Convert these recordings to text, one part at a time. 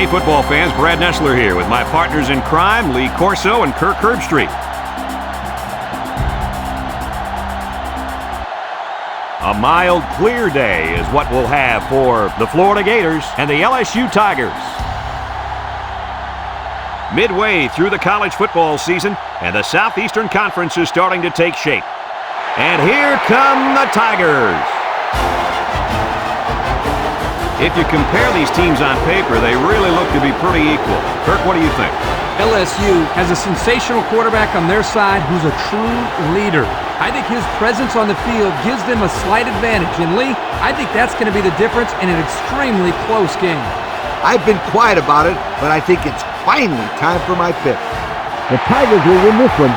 Hey, football fans, Brad Nessler here with my partners in crime, Lee Corso and Kirk Herbstreit. A mild, clear day is what we'll have for the Florida Gators and the LSU Tigers. Midway through the college football season, and the Southeastern Conference is starting to take shape. And here come the Tigers. If you compare these teams on paper, they really look to be pretty equal. Kirk, what do you think? LSU has a sensational quarterback on their side who's a true leader. I think his presence on the field gives them a slight advantage. And Lee, I think that's going to be the difference in an extremely close game. I've been quiet about it, but I think it's finally time for my pick. The Tigers will win this one.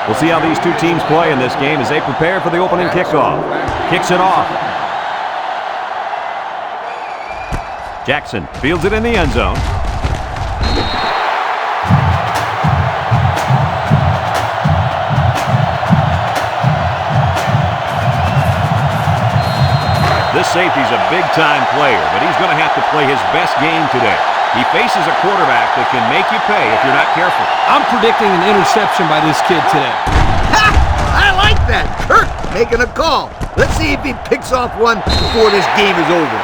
We'll see how these two teams play in this game as they prepare for the opening kickoff. Kicks it off. Jackson fields it in the end zone. This safety's a big-time player, but he's going to have to play his best game today. He faces a quarterback that can make you pay if you're not careful. I'm predicting an interception by this kid today. Ha! I like that. Kirk making a call. Let's see if he picks off one before this game is over.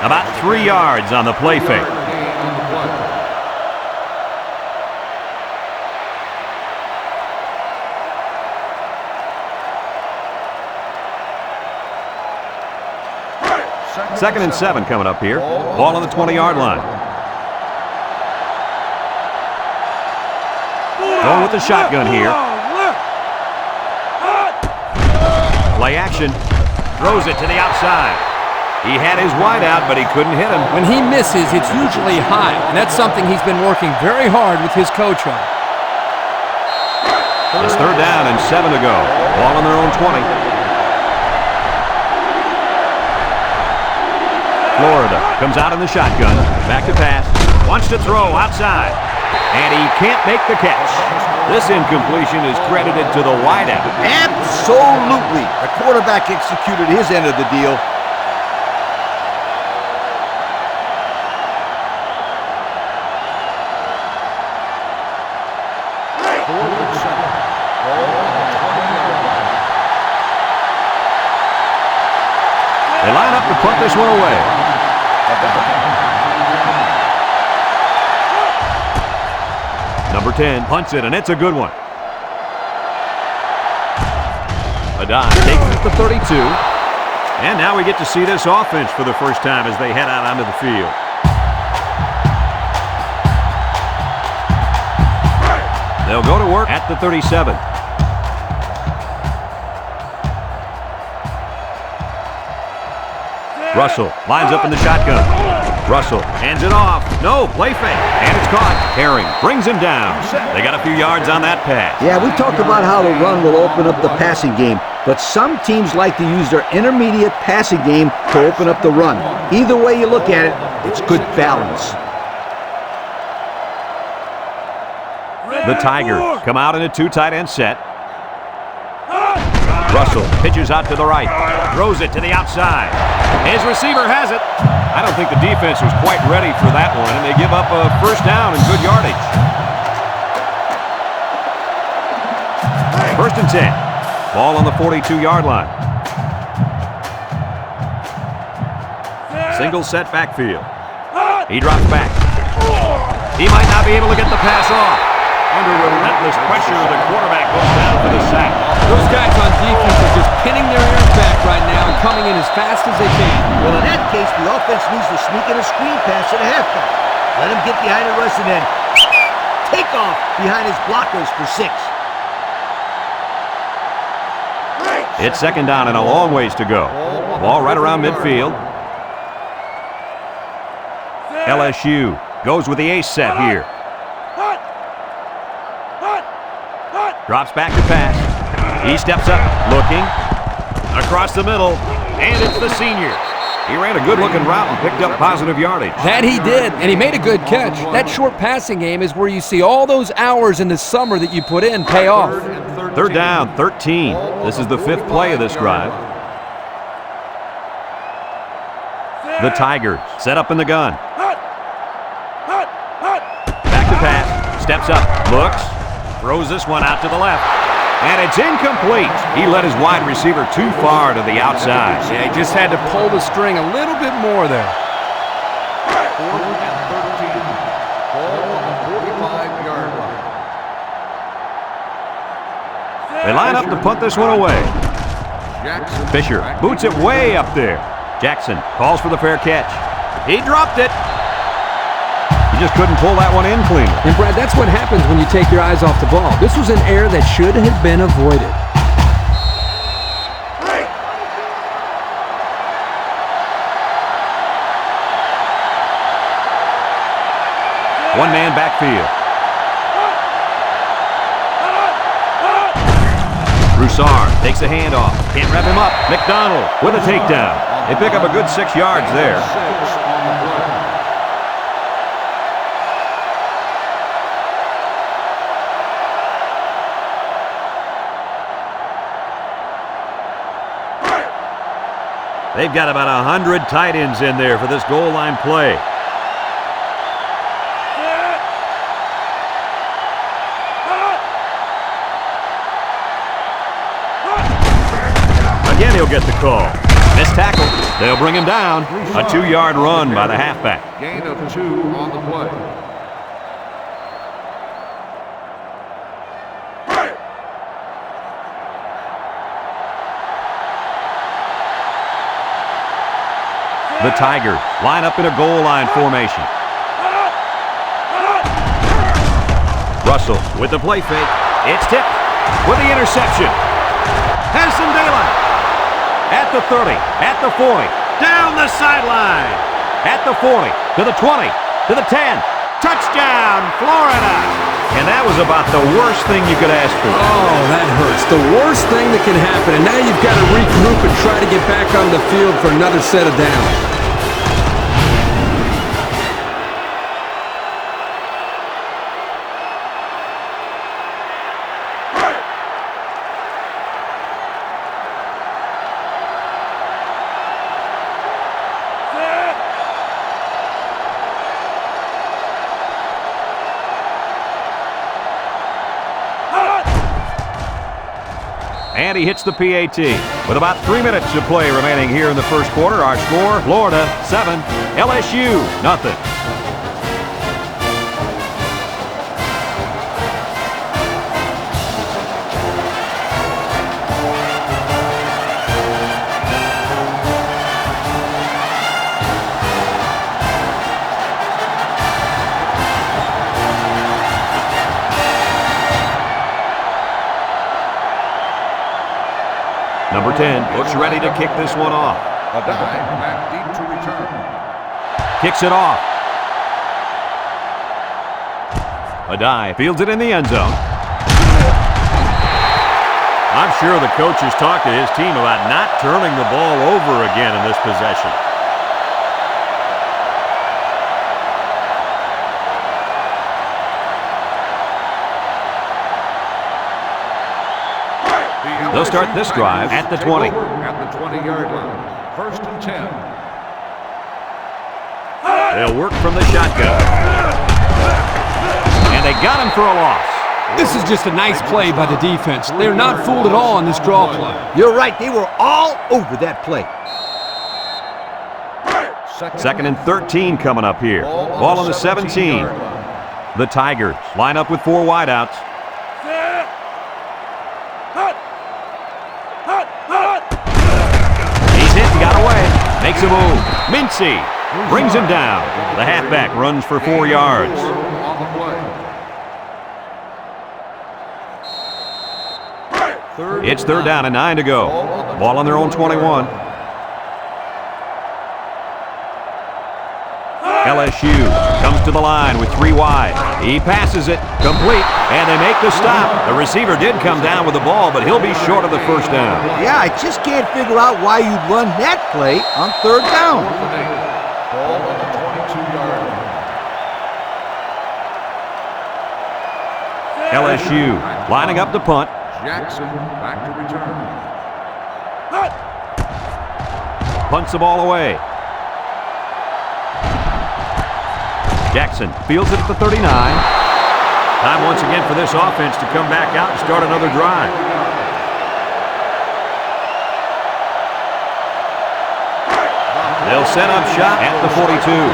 About 3 yards on the play fake. Second and 7 coming up here. Ball on the 20-yard line. Going with the shotgun here. Play action. Throws it to the outside. He had his wide out, but he couldn't hit him. When he misses, it's usually high, and that's something he's been working very hard with his coach on. It's third down and 7 to go. Ball on their own 20. Florida comes out in the shotgun. Back to pass. Wants to throw outside. And he can't make the catch. This incompletion is credited to the wideout. Absolutely. The quarterback executed his end of the deal. They line up to punt this one away. Number 10 punts it, and it's a good one. Adon takes it to 32. And now we get to see this offense for the first time as they head out onto the field. They'll go to work at the 37. Russell lines up in the shotgun. Russell hands it off. No, play fake. And it's caught. Herring brings him down. They got a few yards on that pass. Yeah, we talked about how the run will open up the passing game, but some teams like to use their intermediate passing game to open up the run. Either way you look at it, it's good balance. The Tigers come out in a 2 tight end set. Russell pitches out to the right. Throws it to the outside. His receiver has it. I don't think the defense was quite ready for that one, and they give up a first down and good yardage. First and 10. Ball on the 42-yard line. Single set backfield. He drops back. He might not be able to get the pass off. Under relentless pressure, the quarterback goes down for the sack. Those guys on defense are just pinning their ears back right now and coming in as fast as they can. Well, in that case, the offense needs to sneak in a screen pass at halftime. Let him get behind the rush and then take off behind his blockers for 6. It's second down and a long ways to go. Ball right around midfield. LSU goes with the ace set here. Drops back to pass. He steps up, looking. Across the middle, and it's the senior. He ran a good-looking route and picked up positive yardage. That he did, and he made a good catch. That short passing game is where you see all those hours in the summer that you put in pay off. Third down, 13. This is the 5th play of this drive. The Tigers set up in the gun. Back to pass, steps up, looks, throws this one out to the left. And it's incomplete. He led his wide receiver too far to the outside. Yeah, he just had to pull the string a little bit more there. 4th and 13. Ball on the 45-yard line. They line up to punt this one away. Fisher boots it way up there. Jackson calls for the fair catch. He dropped it. He just couldn't pull that one in cleanly. And Brad, that's what happens when you take your eyes off the ball. This was an error that should have been avoided. One man backfield. Broussard takes the handoff. Can't wrap him up. McDonald with a takedown. They pick up a good 6 yards there. They've got about 100 tight ends in there for this goal line play. Again, he'll get the call. Missed tackle. They'll bring him down. A 2-yard run by the halfback. Gain of 2 on the play. The Tigers line up in a goal line formation. Russell with the play fake. It's tipped with the interception. Has some daylight. At the 30, at the 40, down the sideline. At the 40, to the 20, to the 10. Touchdown, Florida. And that was about the worst thing you could ask for. Oh, that hurts. The worst thing that can happen. And now you've got to regroup and try to get back on the field for another set of downs. And he hits the PAT. With about 3 minutes to play remaining here in the first quarter, our score, Florida 7, LSU nothing. Number 10 looks ready to kick this one off. A dive back deep to return. Kicks it off. A dive, fields it in the end zone. I'm sure the coach has talked to his team about not turning the ball over again in this possession. They'll start this drive at the 20. At the 20-yard line. 1st and 10. They'll work from the shotgun. And they got him for a loss. This is just a nice play by the defense. They're not fooled at all on this draw play. You're right. They were all over that play. 2nd and 13 coming up here. Ball on the 17. The Tigers line up with 4 wideouts. He's hit and got away. Makes a move. Mincy brings him down. The halfback runs for 4 yards. On the play. It's third down and 9 to go. Ball on their own 21. LSU comes to the line with 3 wide. He passes it, complete, and they make the stop. The receiver did come down with the ball, but he'll be short of the first down. Yeah, I just can't figure out why you'd run that play on third down. Ball on the 22-yard line. LSU lining up to punt. Jackson back to return. Punts the ball away. Jackson fields it at the 39. Time once again for this offense to come back out and start another drive. They'll set up shop at the 42.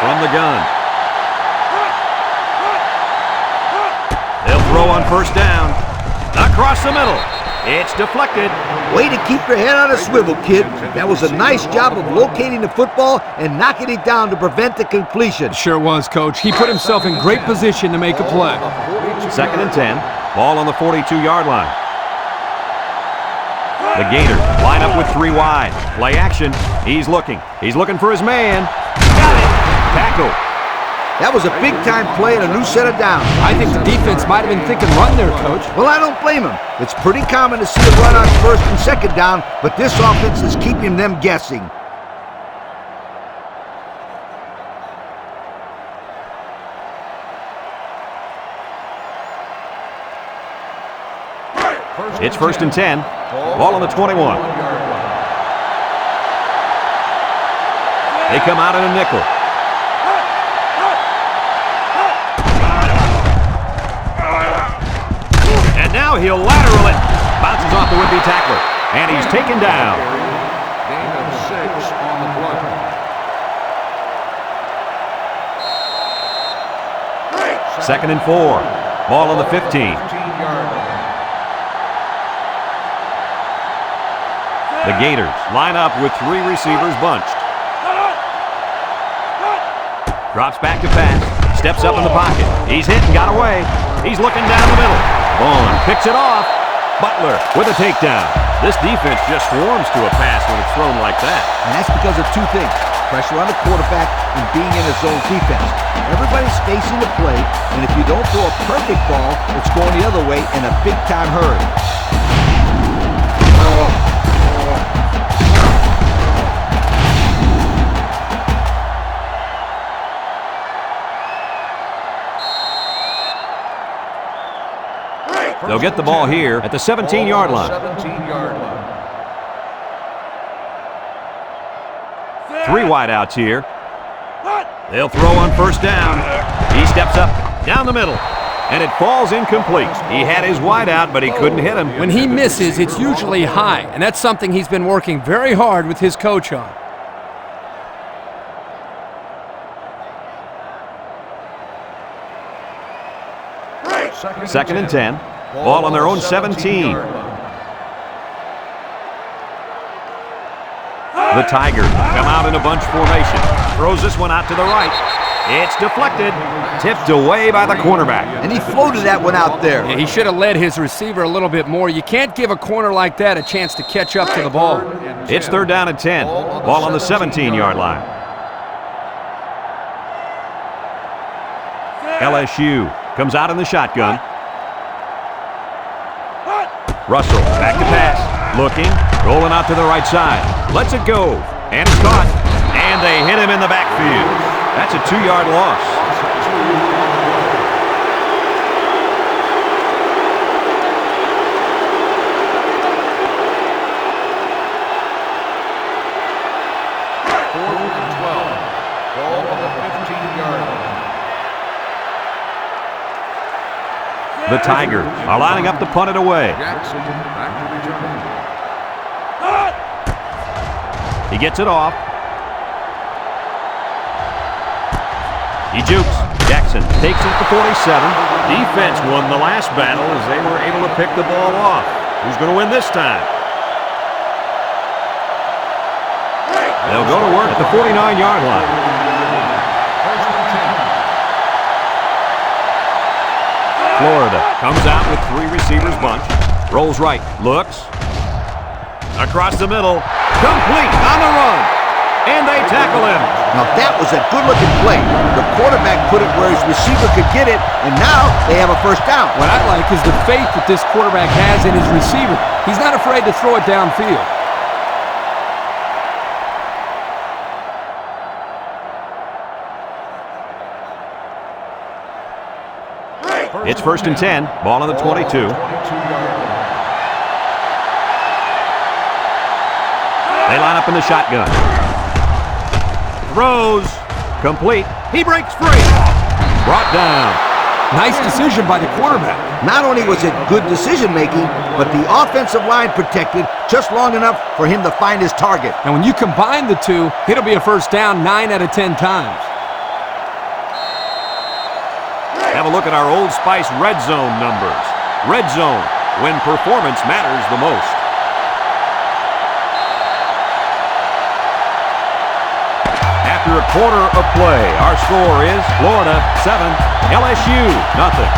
From the gun. They'll throw on first down. Across the middle. It's deflected. Way to keep your head on a swivel, kid. That was a nice job of locating the football and knocking it down to prevent the completion. Sure was, Coach. He put himself in great position to make a play. Second and 10. Ball on the 42-yard line. The Gators line up with 3 wide. Play action. He's looking. He's looking for his man. Got it. Tackle. That was a big-time play and a new set of downs. I think the defense might have been thinking run there, Coach. Well, I don't blame him. It's pretty common to see a run on first and second down, but this offense is keeping them guessing. It's first and 10. Ball on the 21. They come out in a nickel. Now he'll lateral it. Bounces off the would-be tackler. And he's taken down. Gain of 6 on the play. Second and 4. Ball on the 15. 15-yard line. The Gators line up with 3 receivers bunched. Drops back to pass. Steps up in the pocket. He's hit and got away. He's looking down the middle. Bond picks it off. Butler with a takedown. This defense just swarms to a pass when it's thrown like that. And that's because of 2 things. Pressure on the quarterback and being in a zone defense. Everybody's facing the play, and if you don't throw a perfect ball, it's going the other way in a big-time hurry. They'll get the ball here at the 17-yard line. 17-yard line. 3 wideouts here. They'll throw on first down. He steps up down the middle, and it falls incomplete. He had his wideout, but he couldn't hit him. When he misses, it's usually high, and that's something he's been working very hard with his coach on. Second and 10. Ball on their own 17. The Tigers come out in a bunch formation. Throws this one out to the right. It's deflected. Tipped away by the cornerback. And he floated that one out there. Yeah, he should have led his receiver a little bit more. You can't give a corner like that a chance to catch up to the ball. It's third down and 10. Ball on the 17-yard line. LSU comes out in the shotgun. Russell back to pass. Looking. Rolling out to the right side. Lets it go. And it's caught. And they hit him in the backfield. That's a 2-yard loss. Fourth and 12. Ball on the 15-yard line. The Tigers are lining up to punt it away. Jackson back to return. He gets it off. He jukes. Jackson takes it to 47. Defense won the last battle as they were able to pick the ball off. Who's going to win this time? They'll go to work at the 49-yard line. Comes out with 3 receivers bunch. Rolls right. Looks. Across the middle. Complete on the run. And they tackle him. Now that was a good-looking play. The quarterback put it where his receiver could get it, and now they have a first down. What I like is the faith that this quarterback has in his receiver. He's not afraid to throw it downfield. It's 1st and 10. Ball on the 22. They line up in the shotgun. Throws. Complete. He breaks free. Brought down. Nice decision by the quarterback. Not only was it good decision-making, but the offensive line protected just long enough for him to find his target. And when you combine the two, it'll be a first down 9 out of 10 times. Have a look at our Old Spice Red Zone numbers. Red Zone, when performance matters the most. After a quarter of play, our score is Florida 7, LSU nothing.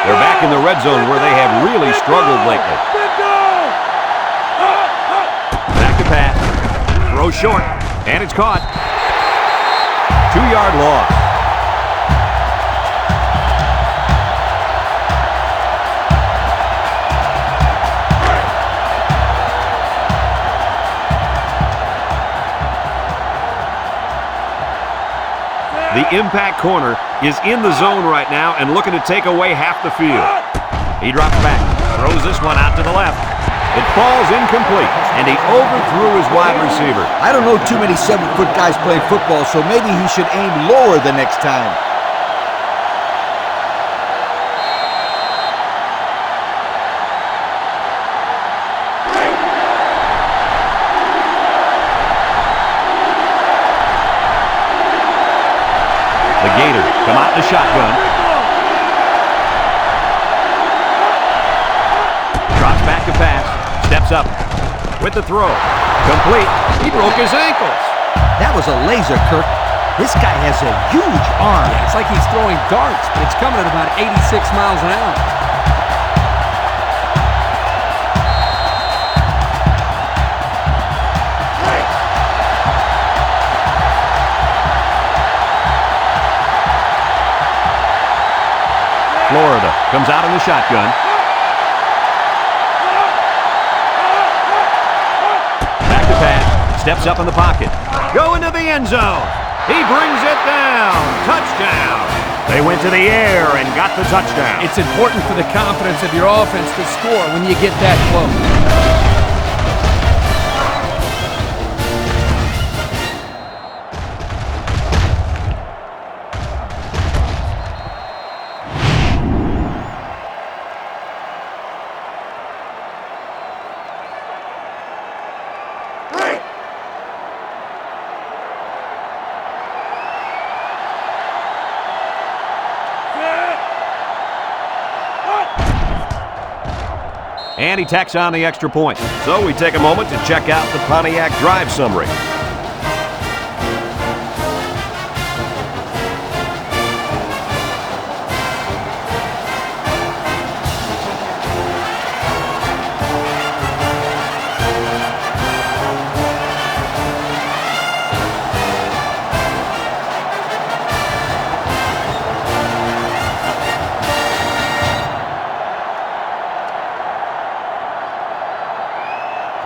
They're back in the red zone where they have really struggled lately. Back to pass. Throw short. And it's caught. 2-yard loss. The impact corner is in the zone right now and looking to take away half the field. He drops back, throws this one out to the left. It falls incomplete, and he overthrew his wide receiver. I don't know too many 7-foot guys playing football, so maybe he should aim lower the next time. The Gators come out in the shotgun. Drops back to pass. Steps up with the throw. Complete. He broke his ankles. That was a laser, Kirk. This guy has a huge arm. Yeah, it's like he's throwing darts, but it's coming at about 86 miles an hour. Florida comes out in the shotgun. Back to pass. Steps up in the pocket. Go into the end zone. He brings it down. Touchdown. They went to the air and got the touchdown. It's important for the confidence of your offense to score when you get that close. And he tacks on the extra point. So we take a moment to check out the Pontiac drive summary.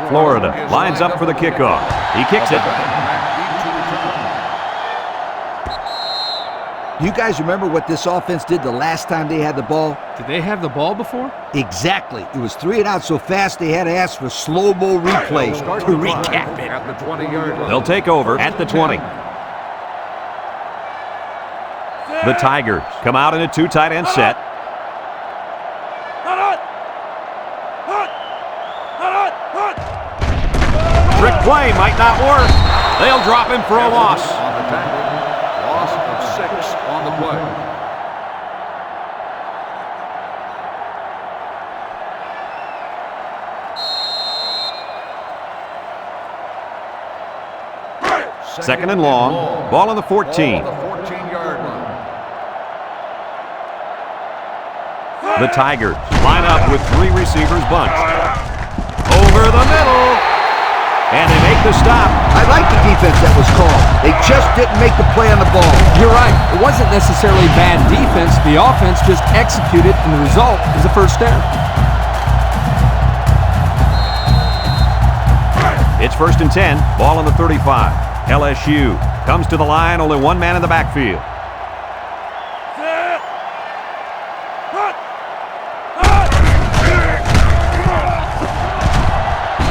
Florida lines up for the kickoff. He kicks it. You guys remember what this offense did the last time they had the ball? Did they have the ball before? Exactly. It was 3 and out so fast they had to ask for slow-mo replays to recap it. At the 20-yard line. They'll take over at the 20. The Tigers come out in a 2 tight end set. Trick play might not work. They'll drop him for a loss. On the tackle. Loss of 6 on the play. Second and long. Ball on the 14. Ball on the 14-yard line. The Tigers line up with 3 receivers bunched. Over the middle. And they make the stop. I like the defense that was called. They just didn't make the play on the ball. You're right. It wasn't necessarily bad defense. The offense just executed, and the result is a first down. It's first and 10. Ball on the 35. LSU comes to the line. Only one man in the backfield.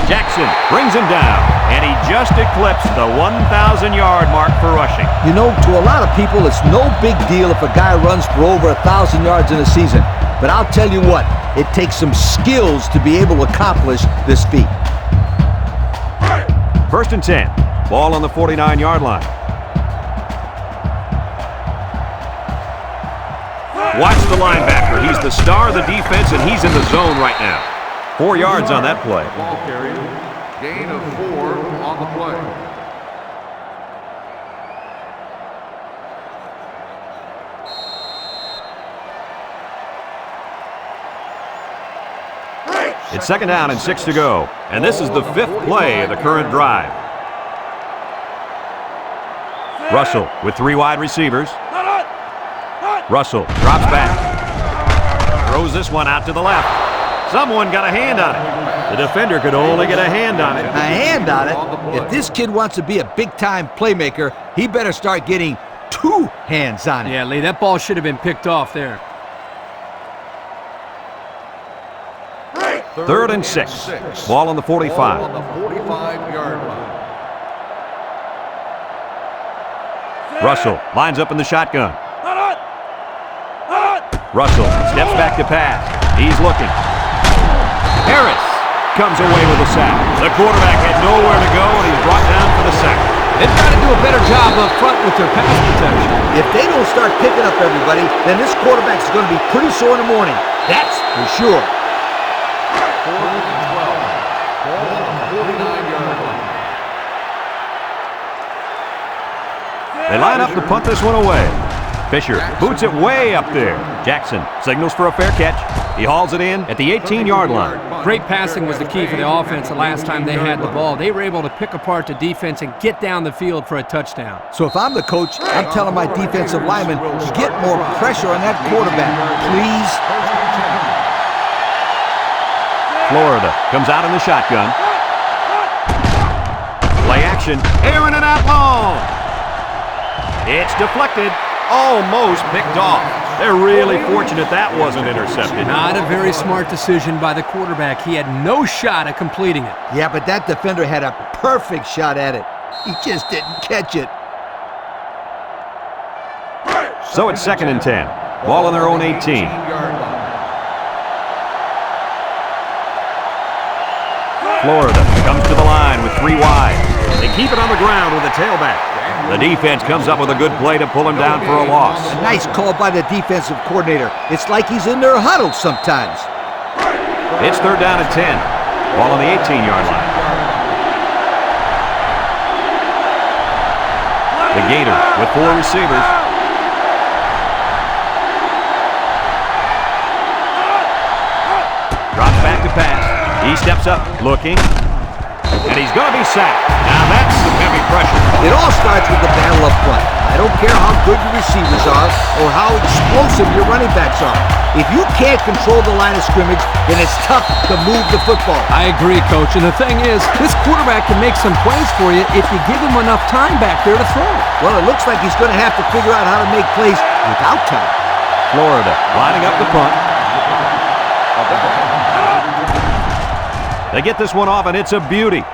Jackson brings him down, and he just eclipsed the 1,000-yard mark for rushing. You know, to a lot of people, it's no big deal if a guy runs for over 1,000 yards in a season. But I'll tell you what, it takes some skills to be able to accomplish this feat. First and 10. Ball on the 49-yard line. Watch the linebacker. He's the star of the defense, and he's in the zone right now. 4 yards on that play. Ball carried. Gain of 4 on the play. It's second down and 6 to go. And this is the 5th play of the current drive. Russell with 3 wide receivers. Russell drops back. Throws this one out to the left. Someone got a hand on it. The defender could only get a hand on it. A hand on it? If this kid wants to be a big-time playmaker, he better start getting 2 hands on it. Yeah, Lee, that ball should have been picked off there. Third and 6. Ball on the 45. Ball on the 45-yard line. Russell lines up in the shotgun. Russell steps back to pass. He's looking. Harris comes away with a sack. The quarterback had nowhere to go, and he's brought down for the sack. They've got to do a better job up front with their pass protection. If they don't start picking up everybody, then this quarterback's going to be pretty sore in the morning. That's for sure. 4th and 12. Ball on the 49-yard line. They line up to punt this one away. Fisher boots it way up there. Jackson signals for a fair catch. He hauls it in at the 18-yard line. Great passing was the key for the offense the last time they had the ball. They were able to pick apart the defense and get down the field for a touchdown. So if I'm the coach, I'm telling my defensive linemen to get more pressure on that quarterback, please. Florida comes out in the shotgun. Play action. Aaron and out long. It's deflected. Almost picked off. They're really fortunate that wasn't intercepted. Not a very smart decision by the quarterback. He had no shot at completing it. Yeah, but that defender had a perfect shot at it. He just didn't catch it. So it's second and 10. Ball on their own 18. 18-yard line. Florida comes to the line with 3 wide. They keep it on the ground with a tailback. The defense comes up with a good play to pull him down for a loss. Nice call by the defensive coordinator. It's like he's in their huddle sometimes. It's third down and 10. Ball on the 18-yard line. The Gators with 4 receivers. Drops back to pass. He steps up, looking. And he's going to be sacked. Now that's some heavy pressure. It all starts with the battle up front. I don't care how good your receivers are or how explosive your running backs are. If you can't control the line of scrimmage, then it's tough to move the football. I agree, Coach. And the thing is, this quarterback can make some plays for you if you give him enough time back there to throw. Well, it looks like he's going to have to figure out how to make plays without time. Florida lining up the punt. They get this one off, and it's a beauty.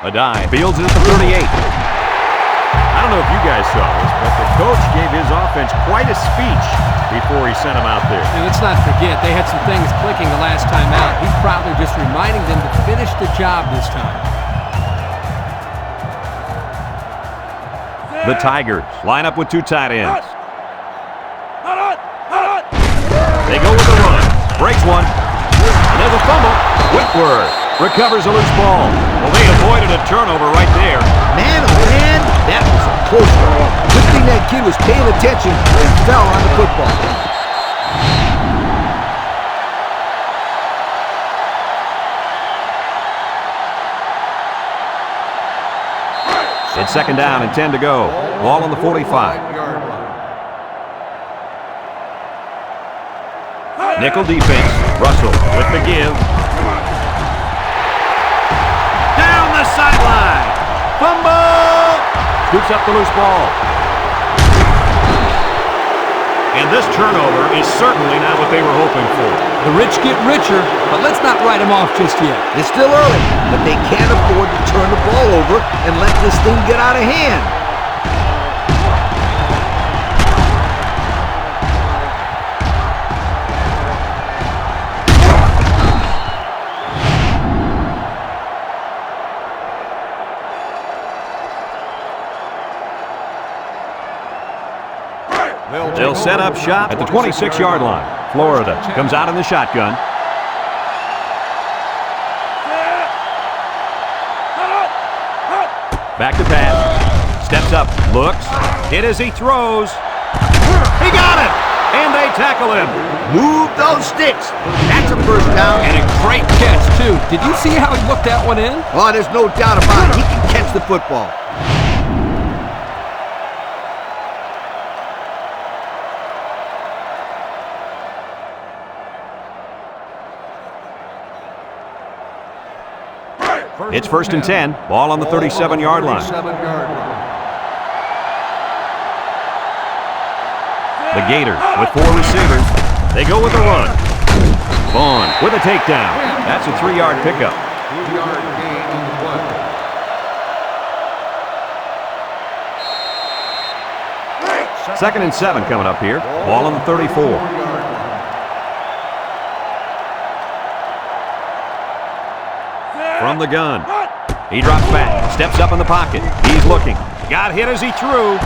A dive. Fields it at the 38. I don't know if you guys saw this, but the coach gave his offense quite a speech before he sent them out there. And let's not forget, they had some things clicking the last time out. He's probably just reminding them to finish the job this time. The Tigers line up with 2 tight ends. They go with the run. Breaks one. And there's a fumble. Whitworth Recovers a loose ball. Well, they avoided a turnover right there. Man, oh man, that was a close call. Good thing that kid was paying attention and fell on the football. It's second down and 10 to go. Ball on the 45. Nickel defense. Russell with the give. Down the sideline. Fumble! Scoops up the loose ball. And this turnover is certainly not what they were hoping for. The rich get richer, but let's not write them off just yet. It's still early, but they can't afford to turn the ball over and let this thing get out of hand. They'll set up shop at the 26-yard line. Florida comes out in the shotgun. Back to pass. Steps up. Looks. Hit as he throws. He got it! And they tackle him. Move those sticks. That's a first down. And a great catch, too. Did you see how he looked that one in? Oh, there's no doubt about it. He can catch the football. It's first and 10. Ball on the 37-yard line. The Gators with 4 receivers. They go with a run. Vaughn with a takedown. That's a 3-yard pickup. 3-yard gain on the play. Second and 7 coming up here. Ball on the 34. From the gun. He drops back. Steps up in the pocket. He's looking. Got hit as he threw.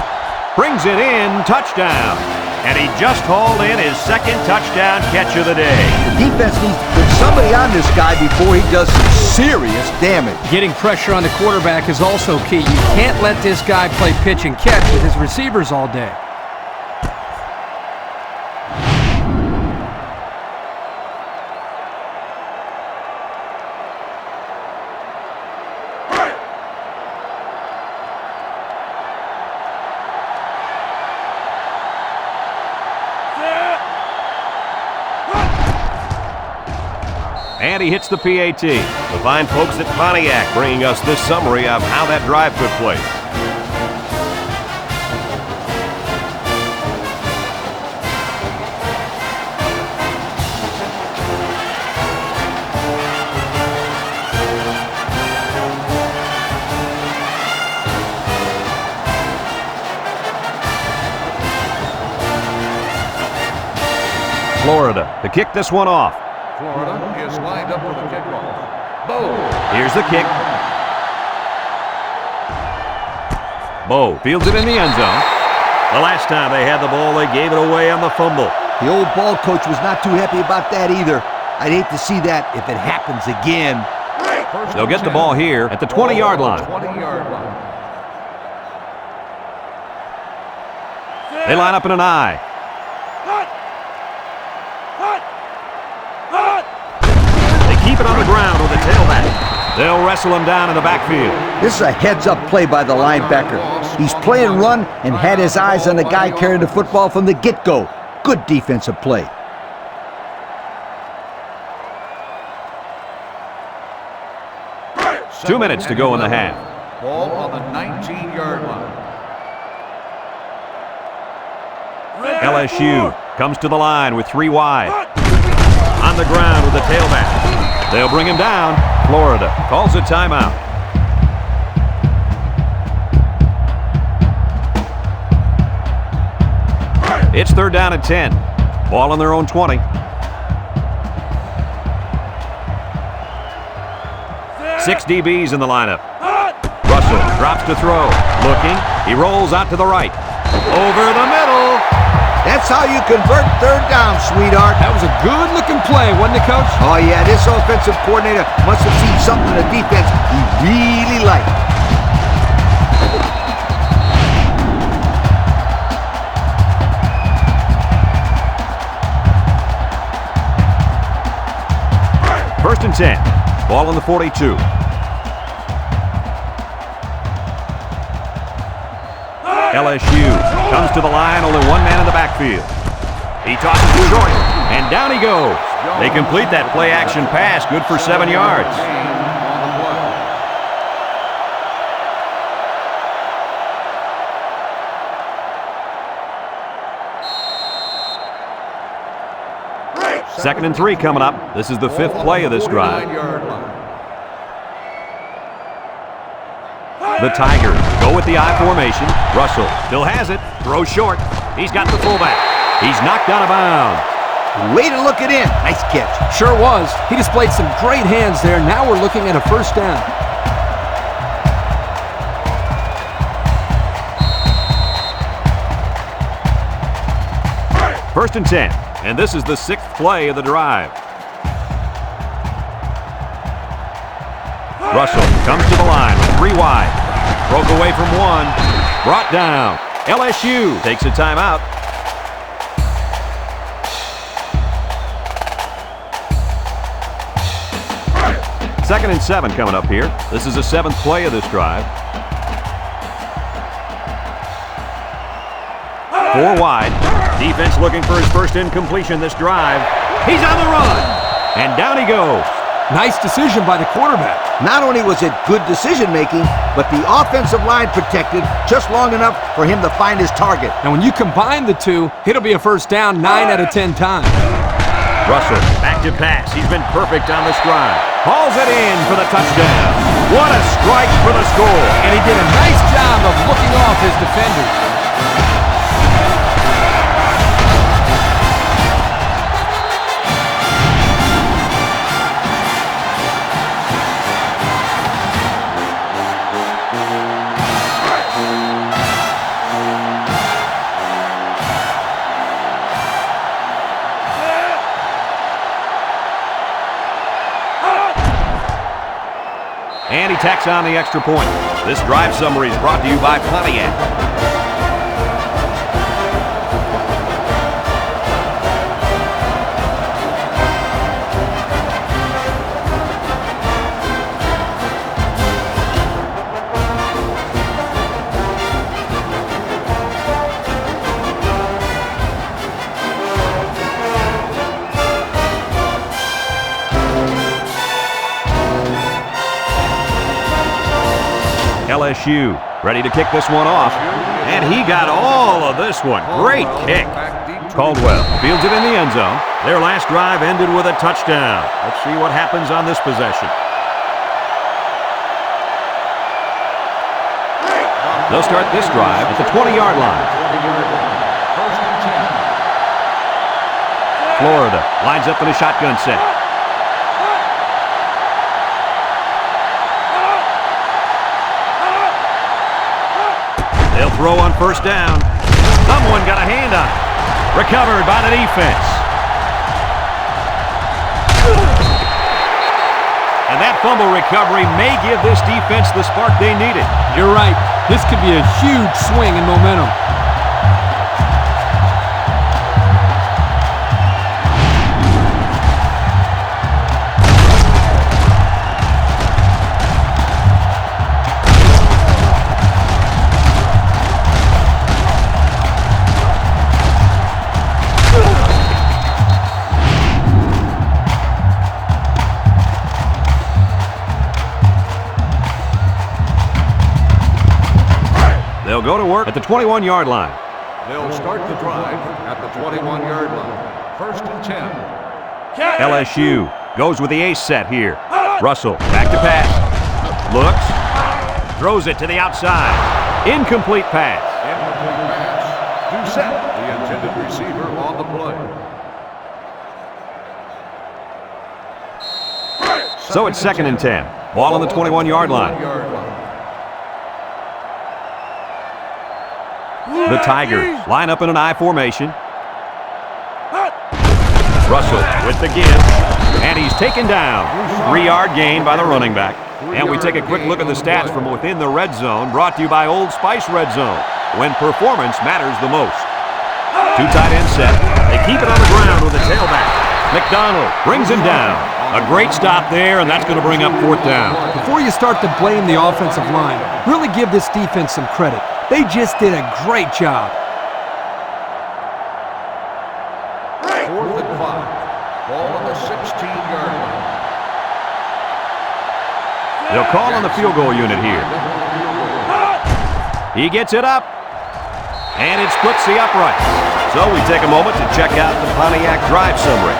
Brings it in. Touchdown. And he just hauled in his second touchdown catch of the day. The defense needs to put somebody on this guy before he does some serious damage. Getting pressure on the quarterback is also key. You can't let this guy play pitch and catch with his receivers all day. And he hits the PAT. The fine folks at Pontiac bringing us this summary of how that drive took place. Florida to kick this one off. Florida is lined up for the kickoff. Bo. Here's the kick. Bo fields it in the end zone. The last time they had the ball, they gave it away on the fumble. The old ball coach was not too happy about that either. I'd hate to see that if it happens again. They'll get the ball here at the 20-yard line. 20-yard line. They line up in an I. Keep it on the ground with the tailback. They'll wrestle him down in the backfield. This is a heads-up play by the linebacker. He's playing run and had his eyes on the guy carrying the football from the get-go. Good defensive play. Two minutes to go in the half. Ball on the 19-yard line. LSU comes to the line with 3 wide. On the ground with the tailback. They'll bring him down. Florida calls a timeout. It's third down and 10. Ball on their own 20. 6 DBs in the lineup. Russell drops to throw. Looking. He rolls out to the right. Over the middle. That's how you convert third down, sweetheart. That was a good-looking play, wasn't it, Coach? Oh, yeah, this offensive coordinator must have seen something in the defense he really liked. First and 10. Ball on the 42. LSU comes to the line, only one man in the backfield. He tosses it short, and down he goes. They complete that play-action pass, good for 7 yards. Second and 3 coming up. This is the 5th play of this drive. The Tigers go with the I formation. Russell still has it. Throws short. He's got the fullback. He's knocked out of bounds. Way to look it in. Nice catch. Sure was. He displayed some great hands there. Now we're looking at a first down. First and 10. And this is the 6th play of the drive. Russell comes to the line with 3 wide. Broke away from 1. Brought down. LSU takes a timeout. Second and 7 coming up here. This is the 7th play of this drive. 4 wide. Defense looking for his first incompletion this drive. He's on the run. And down he goes. Nice decision by the quarterback. Not only was it good decision-making, but the offensive line protected just long enough for him to find his target. And when you combine the two, it'll be a first down 9 out of 10 times. Russell back to pass. He's been perfect on this drive. Hauls it in for the touchdown. What a strike for the score. And he did a nice job of looking off his defenders. And he tacks on the extra point. This drive summary is brought to you by Pontiac. LSU ready to kick this one off. And he got all of this one. Great kick. Caldwell fields it in the end zone. Their last drive ended with a touchdown. Let's see what happens on this possession. They'll start this drive at the 20-yard line. Florida lines up in a shotgun set. They'll throw on first down. Someone got a hand on it. Recovered by the defense. And that fumble recovery may give this defense the spark they needed. You're right. This could be a huge swing in momentum. They'll go to work at the 21-yard line. They'll start the drive at the 21-yard line. First and 10. LSU goes with the ace set here. Russell back to pass. Looks. Throws it to the outside. Incomplete pass. Incomplete pass. Doucette, the intended receiver on the play. So it's second and 10. Ball on the 21-yard line. The Tigers line up in an I formation. Russell with the give, and he's taken down. 3-yard gain by the running back. And we take a quick look at the stats from within the red zone, brought to you by Old Spice Red Zone, when performance matters the most. 2 tight end set. They keep it on the ground with the tailback. McDonald brings him down. A great stop there, and that's going to bring up 4th down. Before you start to blame the offensive line, really give this defense some credit. They just did a great job. 4th and 5. Ball on the 16-yard line. They'll call on the field goal unit here. He gets it up, and it splits the upright. So we take a moment to check out the Pontiac drive summary.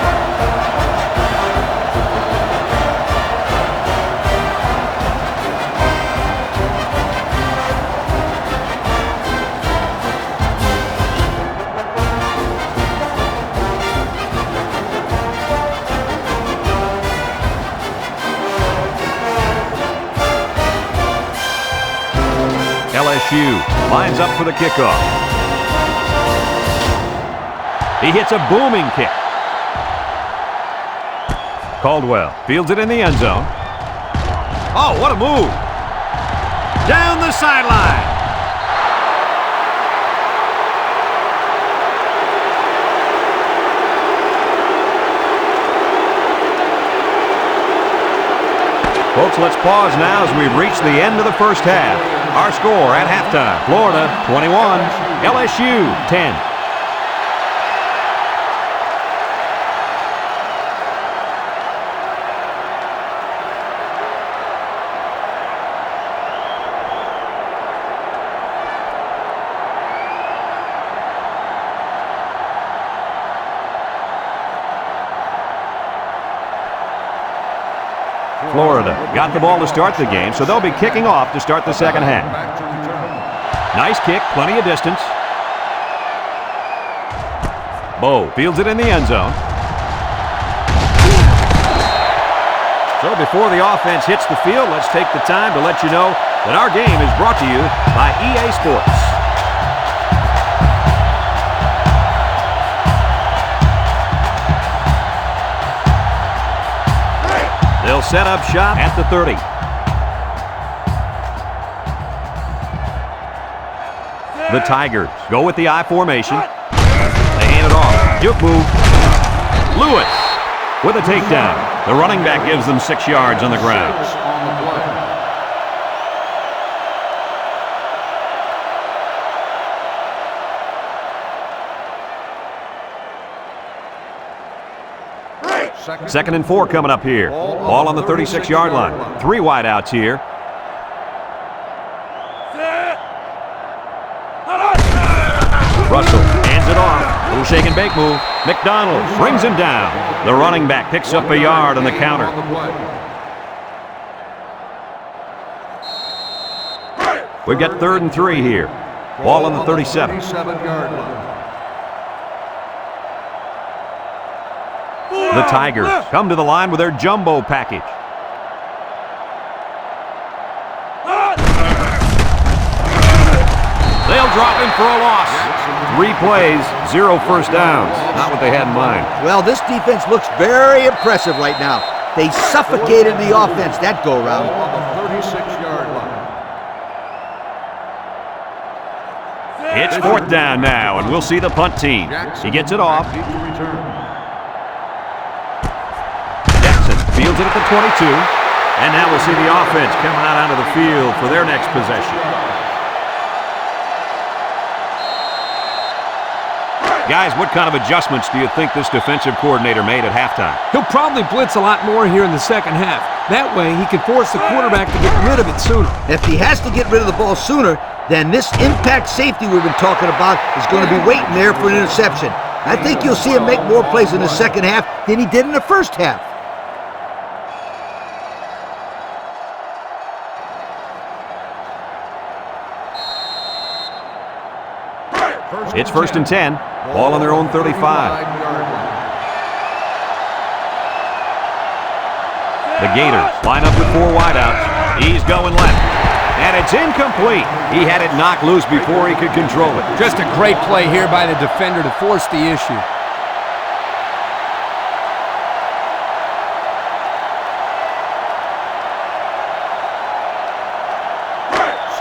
LSU lines up for the kickoff. He hits a booming kick. Caldwell fields it in the end zone. Oh, what a move! Down the sideline. Folks, let's pause now as we've reached the end of the first half. Our score at halftime, Florida 21, LSU 10. Florida got the ball to start the game, so they'll be kicking off to start the second half. Nice kick, plenty of distance. Bo fields it in the end zone. So before the offense hits the field, let's take the time to let you know that our game is brought to you by EA Sports. They'll set up shop at the 30. The Tigers go with the I formation. They hand it off. Juke move. Lewis with a takedown. The running back gives them 6 yards on the ground. Second and 4 coming up here. Ball on the 36-yard line. 3 wideouts here. Russell hands it off. Little shake and bake move. McDonald brings him down. The running back picks up a yard on the counter. We've got 3rd and 3 here. Ball on the 37. 37-yard line. The Tigers come to the line with their jumbo package. They'll drop him for a loss. 3 plays, 0 first downs. Not what they had in mind. Well, this defense looks very impressive right now. They suffocated the offense that go-around. Ball on the 36-yard line. It's 4th down now, and we'll see the punt team. He gets it off. Fields it at the 22. And now we'll see the offense coming out onto the field for their next possession. Guys, what kind of adjustments do you think this defensive coordinator made at halftime? He'll probably blitz a lot more here in the second half. That way, he can force the quarterback to get rid of it sooner. If he has to get rid of the ball sooner, then this impact safety we've been talking about is going to be waiting there for an interception. I think you'll see him make more plays in the second half than he did in the first half. It's 1st and 10. Ball on their own 35. The Gators line up with 4 wideouts. He's going left. And it's incomplete. He had it knocked loose before he could control it. Just a great play here by the defender to force the issue.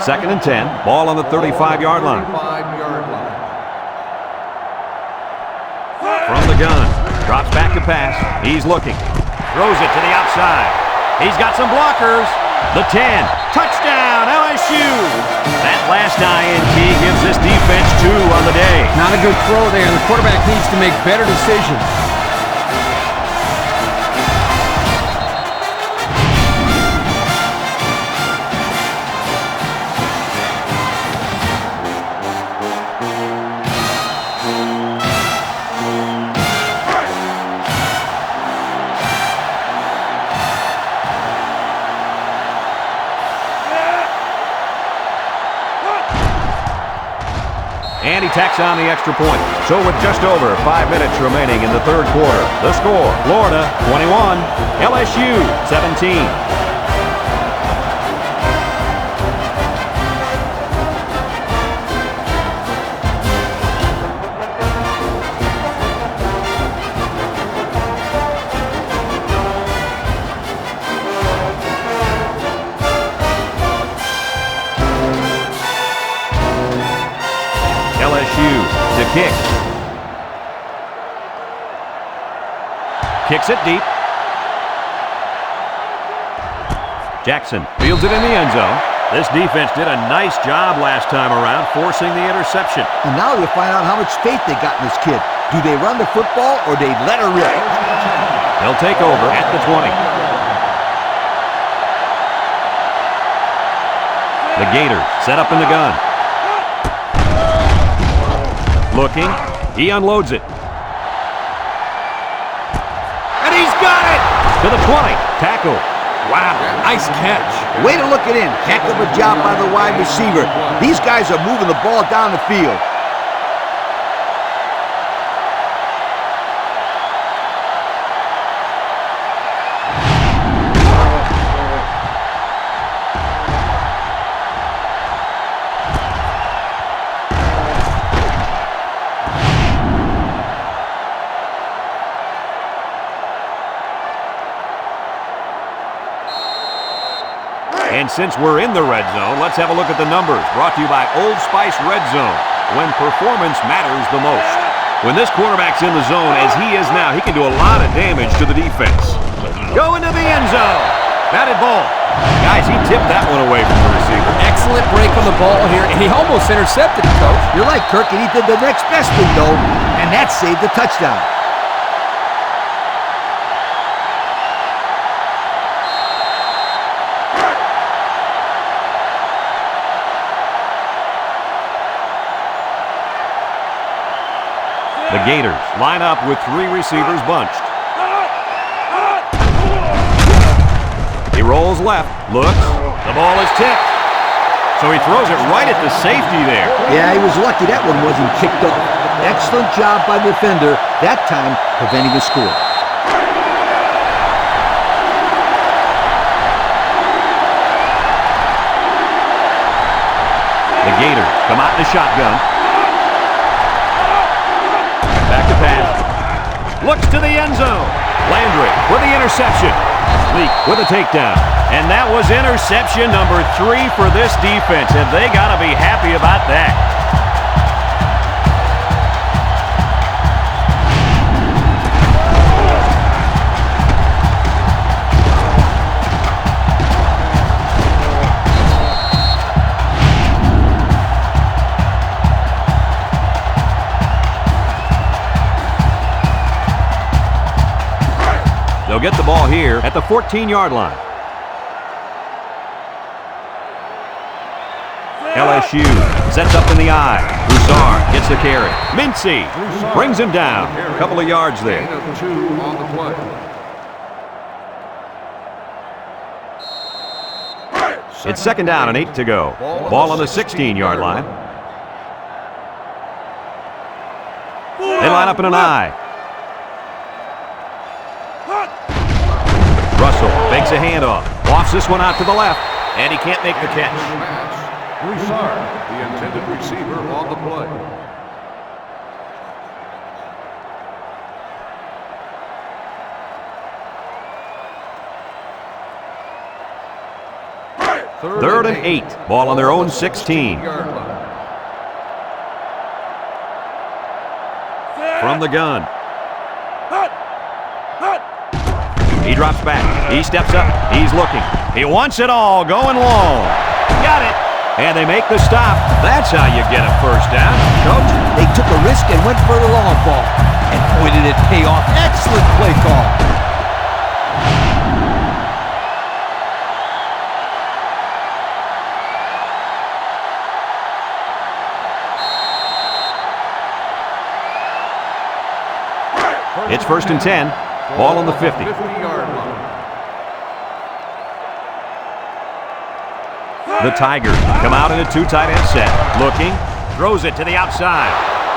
2nd and 10. Ball on the 35-yard line. 35-yard line. From the gun. Drops back to pass. He's looking. Throws it to the outside. He's got some blockers. The 10. Touchdown, LSU. That last INT gives this defense 2 on the day. Not a good throw there. The quarterback needs to make better decisions. And he tacks on the extra point. So with just over 5 minutes remaining in the third quarter, the score, Florida 21, LSU 17. LSU to kick. Kicks it deep. Jackson fields it in the end zone. This defense did a nice job last time around, forcing the interception. And now you'll find out how much faith they got in this kid. Do they run the football or they let her rip? They'll take over at the 20. The Gators set up in the gun. Looking. He unloads it. And he's got it! To the 20. Tackle. Wow, nice catch. Way to look it in. Heck of a job by the wide receiver. These guys are moving the ball down the field. And since we're in the red zone, let's have a look at the numbers. Brought to you by Old Spice Red Zone, when performance matters the most. When this quarterback's in the zone, as he is now, he can do a lot of damage to the defense. Going to the end zone. Batted ball. Guys, he tipped that one away from the receiver. Excellent break on the ball here, and he almost intercepted it, Coach. You're right, Kirk, and he did the next best thing, though, and that saved the touchdown. The Gators line up with 3 receivers bunched. He rolls left, looks, the ball is tipped. So he throws it right at the safety there. Yeah, he was lucky that one wasn't kicked off. Excellent job by the defender, that time preventing a score. The Gators come out in the shotgun. Back to pass. Looks to the end zone. Landry with the interception. Leak with a takedown. And that was interception number 3 for this defense, and they got to be happy about that. They'll get the ball here at the 14-yard line. LSU sets up in the eye. Broussard gets the carry. Mincy brings him down. A couple of yards there. Gain of 2 on the play. It's 2nd down and 8 to go. Ball on the 16-yard line. They line up in an eye. Russell fakes a handoff. Lofts this one out to the left, and he can't make the catch. Broussard, the intended receiver on the play. 3rd and 8. Ball on their own 16. From the gun. He drops back. He steps up. He's looking. He wants it all. Going long. Got it. And they make the stop. That's how you get a first down. Coach, they took a risk and went for the long ball. And boy, did it pay off. Excellent play call. It's 1st and 10. Ball on the 50. The Tigers come out in a 2 tight end set. Looking. Throws it to the outside.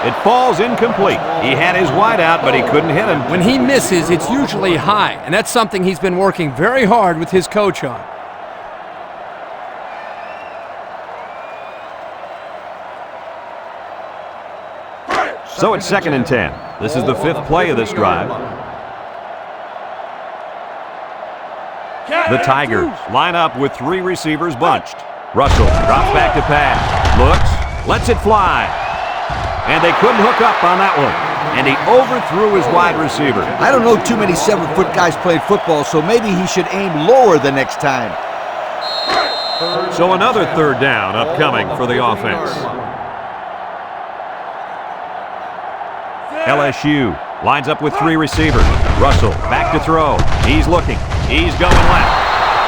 It falls incomplete. He had his wide out, but he couldn't hit him. When he misses, it's usually high, and that's something he's been working very hard with his coach on. So it's 2nd and 10. This is the 5th play of this drive. The Tigers line up with 3 receivers bunched. Russell drops back to pass. Looks, lets it fly. And they couldn't hook up on that one. And he overthrew his wide receiver. I don't know too many 7-foot guys playing football, so maybe he should aim lower the next time. So another 3rd down upcoming for the offense. LSU lines up with 3 receivers. Russell back to throw. He's looking. He's going left.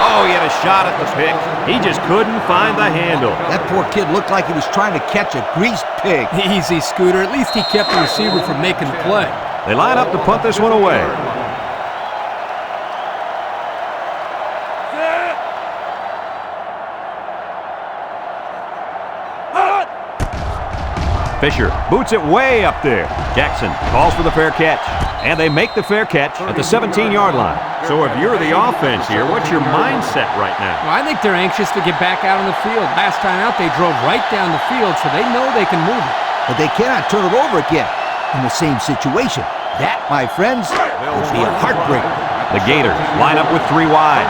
Oh, he had a shot at the pick. He just couldn't find the handle. That poor kid looked like he was trying to catch a greased pig. Easy, Scooter. At least he kept the receiver from making the play. They line up to punt this one away. Fisher boots it way up there. Jackson calls for the fair catch. And they make the fair catch at the 17-yard line. So if you're the offense here, what's your mindset right now? Well, I think they're anxious to get back out on the field. Last time out, they drove right down the field, so they know they can move it. But they cannot turn it over again in the same situation. That, my friends, would be a heartbreaker. The Gators line up with 3 wide.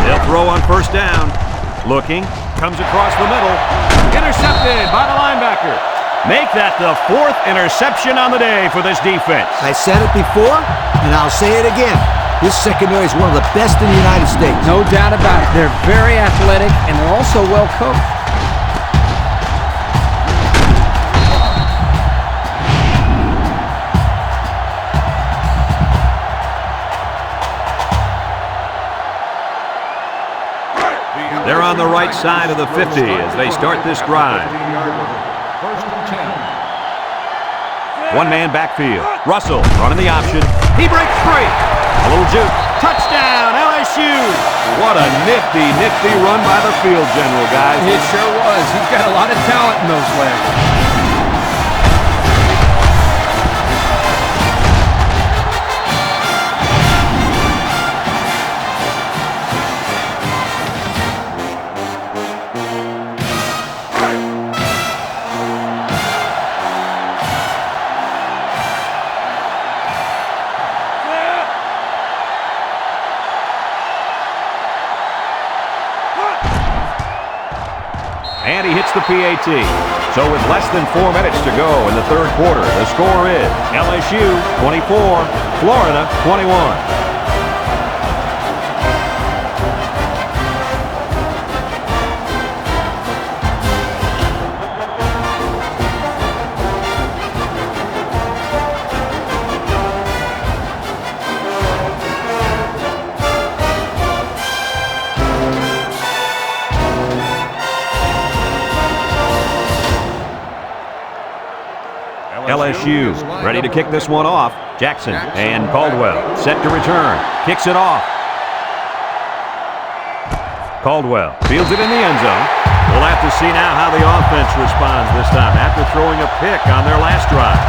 They'll throw on 1st down. Looking, comes across the middle. Intercepted by the linebacker. Make that the 4th interception on the day for this defense. I said it before, and I'll say it again. This secondary is one of the best in the United States. No doubt about it. They're very athletic, and they're also well coached. They're on the right side of the 50 as they start this drive. 1-man backfield. Russell running the option. He breaks free. A little juke. Touchdown, LSU. What a nifty run by the field general, guys. It sure was. He's got a lot of talent in those legs. And he hits the PAT. So with less than 4 minutes to go in the 3rd quarter, the score is LSU 24, Florida 21. LSU ready to kick this one off. Jackson and Caldwell set to return. Kicks it off. Caldwell fields it in the end zone. We'll have to see now how the offense responds this time after throwing a pick on their last drive.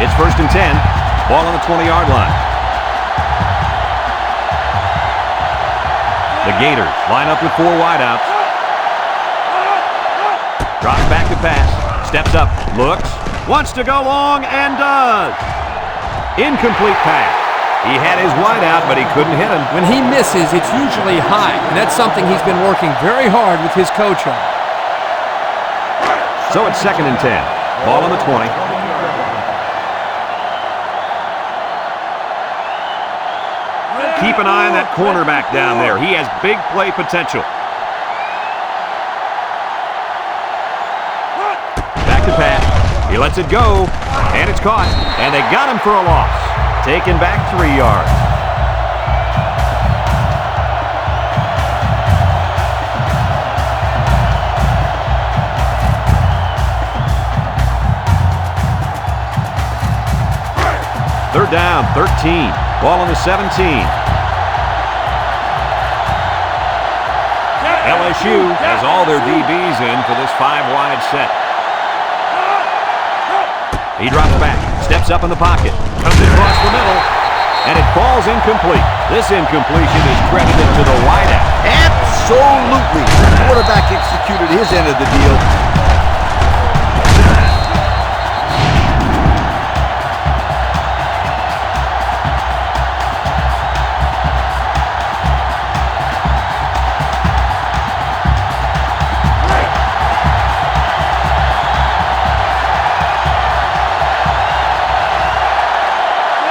It's 1st and 10. Ball on the 20-yard line. The Gators line up with 4 wideouts. Drops back to pass. Steps up. Looks. Wants to go long and does. Incomplete pass. He had his wideout, but he couldn't hit him. When he misses, it's usually high, and that's something he's been working very hard with his coach on. So it's 2nd and 10. Ball on the 20. Keep an eye on that cornerback down there. He has big play potential. Back to pass. He lets it go, and it's caught. And they got him for a loss. Taken back 3 yards. Third down, 13. Ball on the 17. LSU has all their DBs in for this 5-wide set. He drops back, steps up in the pocket, comes across the middle, and it falls incomplete. This incompletion is credited to the wideout. Absolutely. The quarterback executed his end of the deal.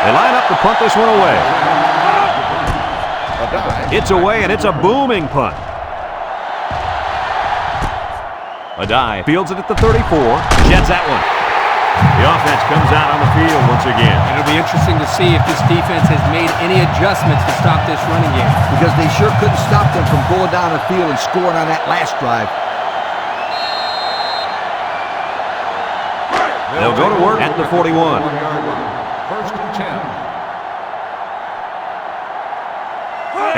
They line up to punt this one away. It's away, and it's a booming punt. Adai fields it at the 34. Jets that one. The offense comes out on the field once again. It'll be interesting to see if this defense has made any adjustments to stop this running game. Because they sure couldn't stop them from going down the field and scoring on that last drive. They'll go to work at the 41. 1st and 10.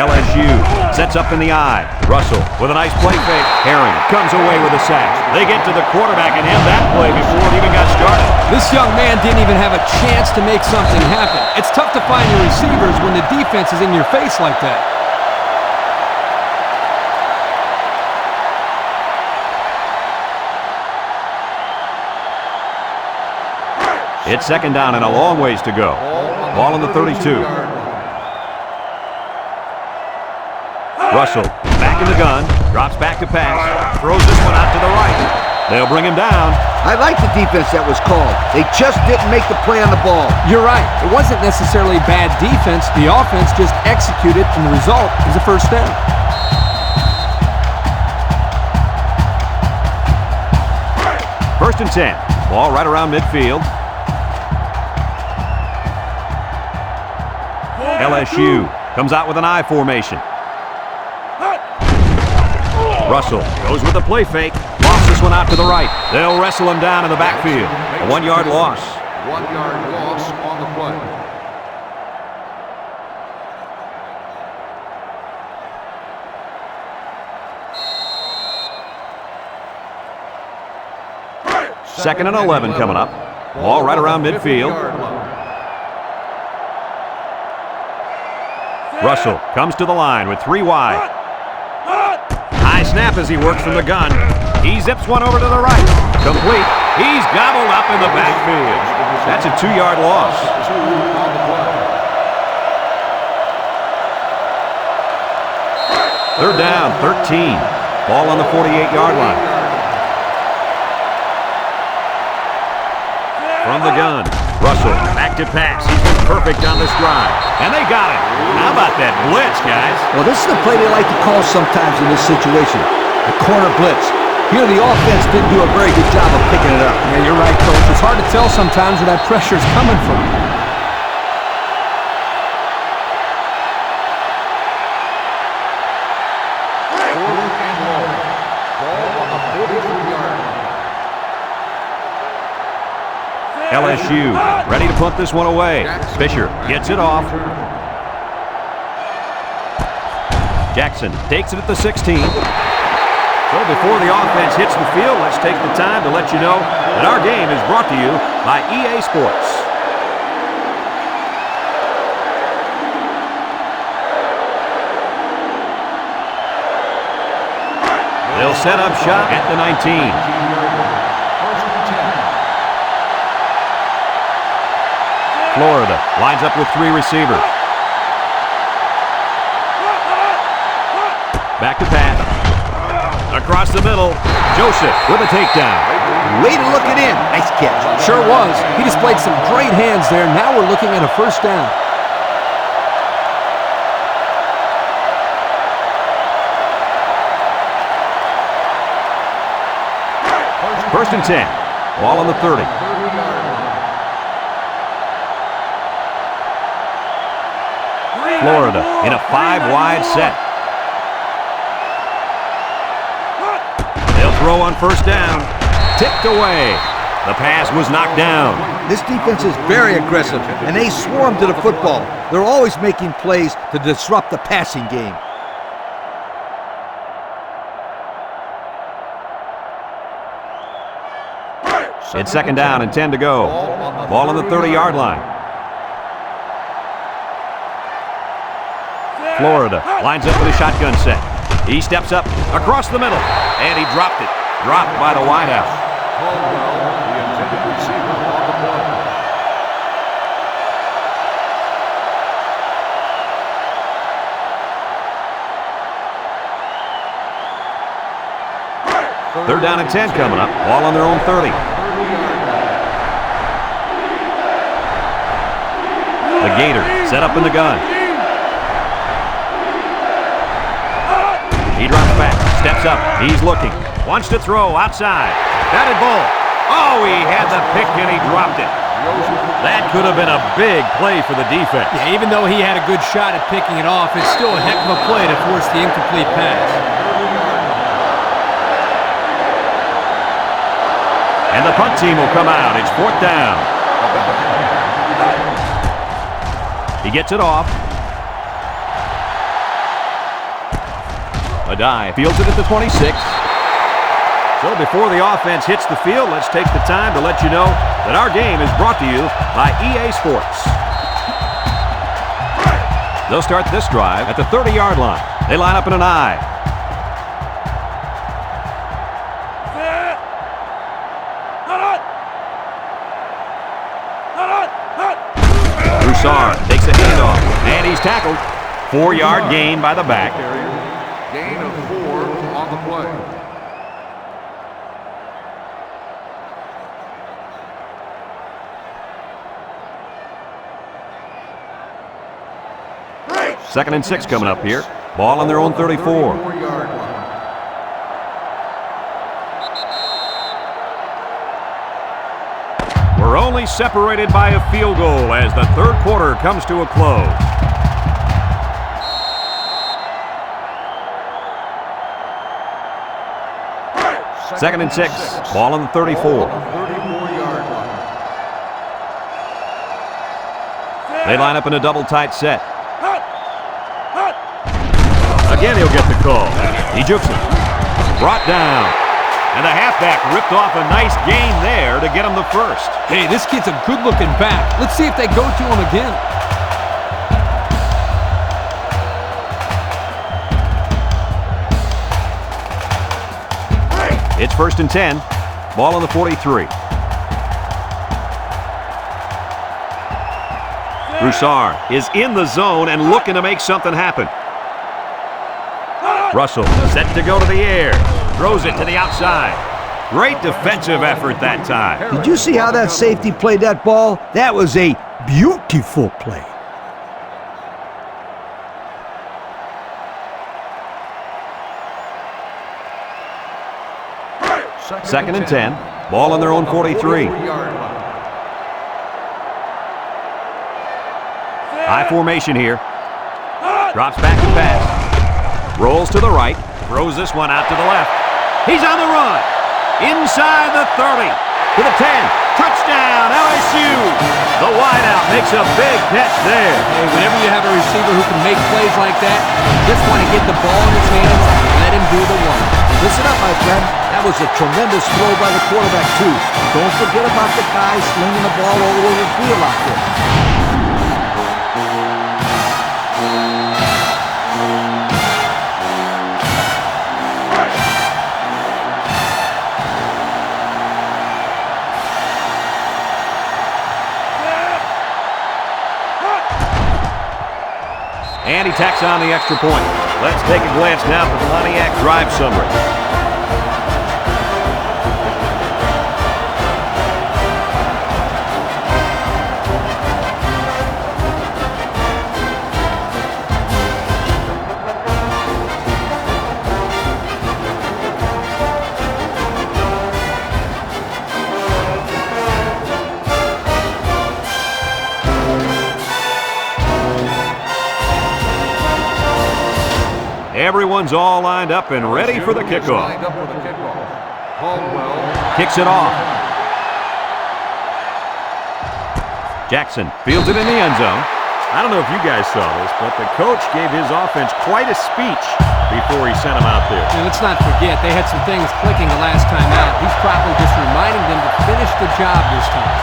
LSU sets up in the eye. Russell with a nice play fake. Herring comes away with a sack. They get to the quarterback and end that play before it even got started. This young man didn't even have a chance to make something happen. It's tough to find your receivers when the defense is in your face like that. It's 2nd down and a long ways to go. Ball on the 32. Russell back in the gun, drops back to pass, throws this one out to the right. They'll bring him down. I like the defense that was called. They just didn't make the play on the ball. You're right. It wasn't necessarily bad defense. The offense just executed, and the result is a 1st down. First and 10. Ball right around midfield. LSU comes out with an I formation. Russell goes with a play fake. Lost this one out to the right. They'll wrestle him down in the backfield. A 1-yard loss. 1-yard loss on the play. Second and 11 coming up. Ball right around midfield. Russell comes to the line with 3 wide. High snap as he works from the gun. He zips one over to the right. Complete. He's gobbled up in the backfield. That's a 2-yard loss. Third down, 13. Ball on the 48-yard line. From the gun, Russell back to pass. He's been perfect on this drive. And they got it. How about that blitz, guys? Well, this is the play they like to call sometimes in this situation. The corner blitz. Here the offense didn't do a very good job of picking it up. Yeah, you're right, Coach. It's hard to tell sometimes where that pressure's coming from. LSU ready to punt this one away. Fisher gets it off. Jackson takes it at the 16. So before the offense hits the field, let's take the time to let you know that our game is brought to you by EA Sports. They'll set up shop at the 19. Florida lines up with 3 receivers. Back to pass. Across the middle. Joseph with a takedown. Way to look it in. Nice catch. Sure was. He displayed some great hands there. Now we're looking at a first down. First and 10. Ball on the 30. Florida in a 5-wide set. They'll throw on first down. Tipped away. The pass was knocked down. This defense is very aggressive, and they swarm to the football. They're always making plays to disrupt the passing game. It's second down and 10 to go. Ball on the 30-yard line. Florida lines up with a shotgun set. He steps up across the middle, and he dropped it. Dropped by the wideout. The intended receiver on the play. Third down and 10 coming up. Ball on their own 30. The Gator set up in the gun. He drops back, steps up, he's looking. Wants to throw outside. Batted ball. Oh, he had the pick and he dropped it. That could have been a big play for the defense. Yeah, even though he had a good shot at picking it off, it's still a heck of a play to force the incomplete pass. And the punt team will come out. It's fourth down. He gets it off. Adai fields it at the 26. So before the offense hits the field, let's take the time to let you know that our game is brought to you by EA Sports. They'll start this drive at the 30-yard line. They line up in an I. Broussard takes a handoff, and he's tackled. 4-yard gain by the back. Gain of 4 on the play. Second and 6 coming up here. Ball on their own 34. 34-yard line. We're only separated by a field goal as the third quarter comes to a close. Second and 6. Ball on the 34. 34-yard line. They line up in a double tight set. Again, he'll get the call. He jukes him. Brought down. And the halfback ripped off a nice gain there to get him the first. Hey, this kid's a good-looking back. Let's see if they go to him again. It's first and 10. Ball on the 43. Broussard is in the zone and looking to make something happen. Russell set to go to the air. Throws it to the outside. Great defensive effort that time. Did you see how that safety played that ball? That was a beautiful play. Second and 10. Ball on their own 43. High formation here. Drops back to pass. Rolls to the right. Throws this one out to the left. He's on the run. Inside the 30. To the 10. Touchdown, LSU. The wideout makes a big catch there. Hey, whenever you have a receiver who can make plays like that, you just want to get the ball in his hands and let him do the work. Listen up, my friend. That was a tremendous throw by the quarterback, too. Don't forget about the guy slinging the ball all over the field out there. And he tacks on the extra point. Let's take a glance now at the Pontiac drive summary. Everyone's all lined up and ready for the kickoff. Kicks it off. Jackson fields it in the end zone. I don't know if you guys saw this, but the coach gave his offense quite a speech before he sent them out there. And let's not forget, they had some things clicking the last time out. He's probably just reminding them to finish the job this time.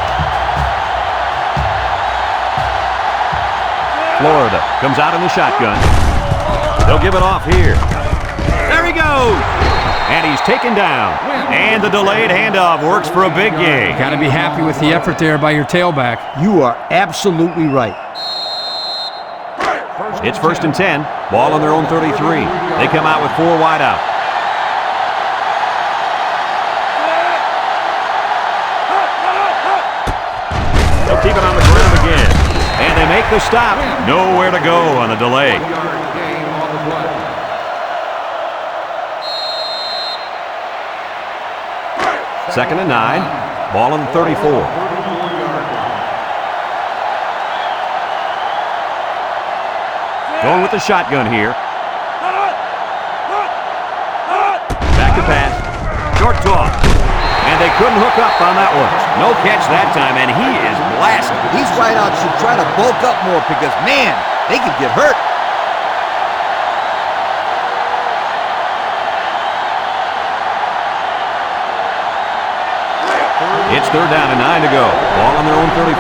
Florida comes out in the shotgun. They'll give it off here. There he goes! And he's taken down. And the delayed handoff works for a big gain. Got to be happy with the effort there by your tailback. You are absolutely right. It's 1st and 10. Ball on their own 33. They come out with 4 wide out. They'll keep it on the ground again. And they make the stop. Nowhere to go on the delay. 2nd and 9. Ball on the 34. Going with the shotgun here. Back to pass. Short toss. And they couldn't hook up on that one. No catch that time, and he is blasted. These wideouts should try to bulk up more because, man, they could get hurt. It's 3rd down and 9 to go. Ball on their own 34.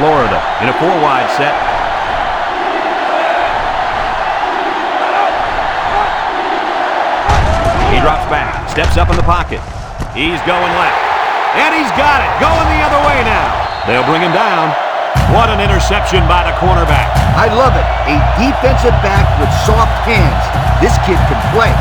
Florida in a 4-wide set. He drops back, steps up in the pocket. He's going left. And he's got it. Going the other way now. They'll bring him down. What an interception by the cornerback. I love it. A defensive back with soft hands. This kid can play.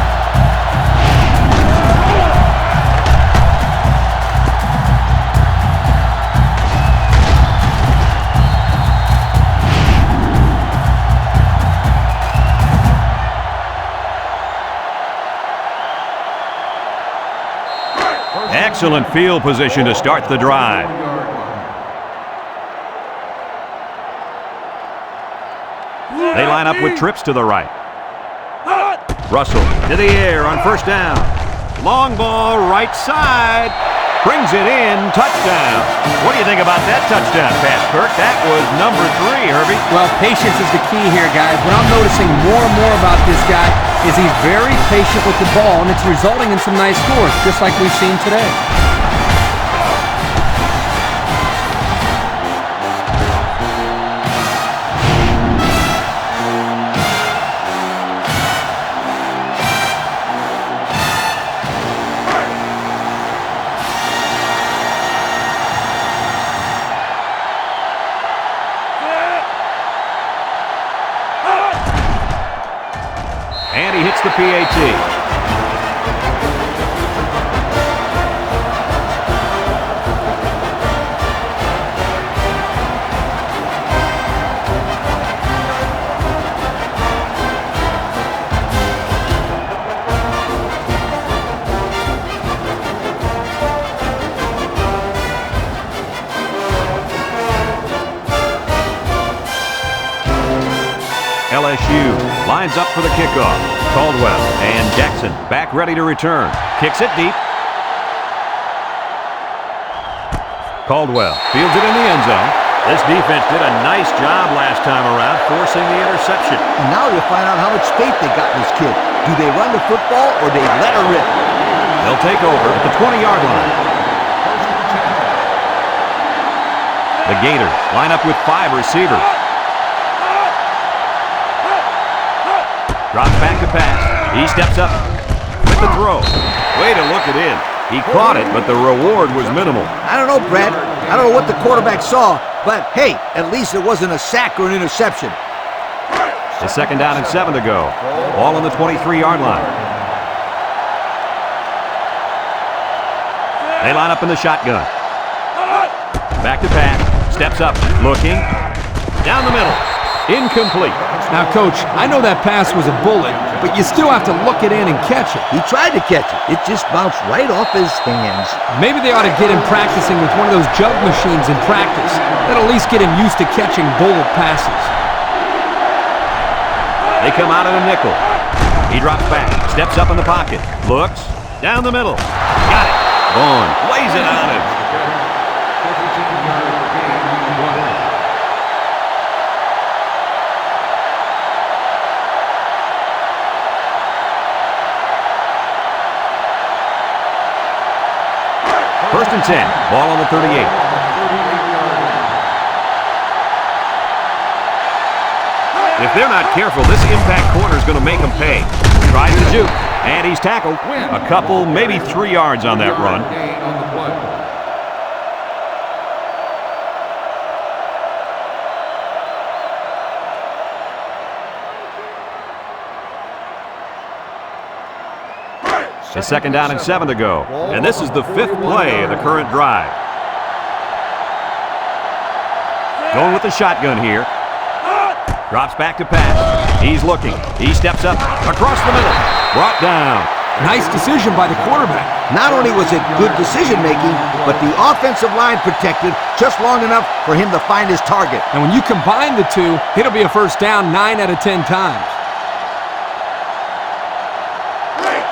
Excellent field position to start the drive. They line up with trips to the right. Russell to the air on 1st down. Long ball right side. Brings it in. Touchdown. What do you think about that touchdown pass, Kirk? That was number 3, Herbie. Well, patience is the key here, guys. What I'm noticing more and more about this guy is he's very patient with the ball, and it's resulting in some nice scores, just like we've seen today. And he hits the PAT. LSU lines up for the kickoff. Caldwell and Jackson back ready to return. Kicks it deep. Caldwell fields it in the end zone. This defense did a nice job last time around, forcing the interception. And now you'll find out how much faith they got in this kid. Do they run the football or they let her rip? They'll take over at the 20-yard line. The Gators line up with 5 receivers. Drops back to pass. He steps up with the throw. Way to look it in. He caught it, but the reward was minimal. I don't know, Brad. I don't know what the quarterback saw, but hey, at least it wasn't a sack or an interception. It's 2nd down and 7 to go. Ball on the 23-yard line. They line up in the shotgun. Back to pass. Steps up. Looking. Down the middle. Incomplete. Now, Coach, I know that pass was a bullet, but you still have to look it in and catch it. He tried to catch it. It just bounced right off his hands. Maybe they ought to get him practicing with one of those jug machines in practice. That'll at least get him used to catching bullet passes. They come out in a nickel. He drops back. Steps up in the pocket. Looks. Down the middle. Got it. Vaughn lays it on him. First and 10. Ball on the 38. If they're not careful, this impact corner is going to make them pay. Tries to juke, and he's tackled. A couple, maybe 3 yards on that run. It's 2nd down and 7 to go. And this is the 5th play of the current drive. Going with the shotgun here. Drops back to pass. He's looking. He steps up across the middle. Brought down. Nice decision by the quarterback. Not only was it good decision-making, but the offensive line protected just long enough for him to find his target. And when you combine the two, it'll be a first down 9 out of 10 times.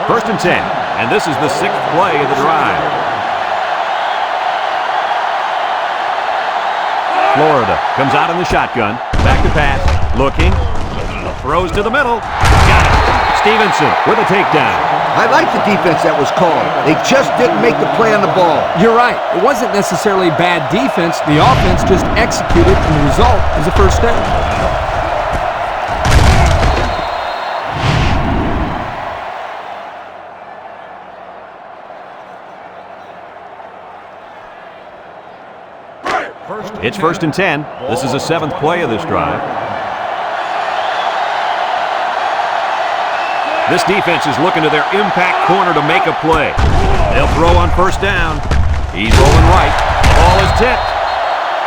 First and 10, and this is the 6th play of the drive. Florida comes out in the shotgun. Back to pass. Looking. Throws to the middle. Got it. Stevenson with a takedown. I like the defense that was called. They just didn't make the play on the ball. You're right. It wasn't necessarily bad defense. The offense just executed, and the result is a first down. It's 1st and 10. This is the 7th play of this drive. This defense is looking to their impact corner to make a play. They'll throw on first down. He's rolling right. The ball is tipped.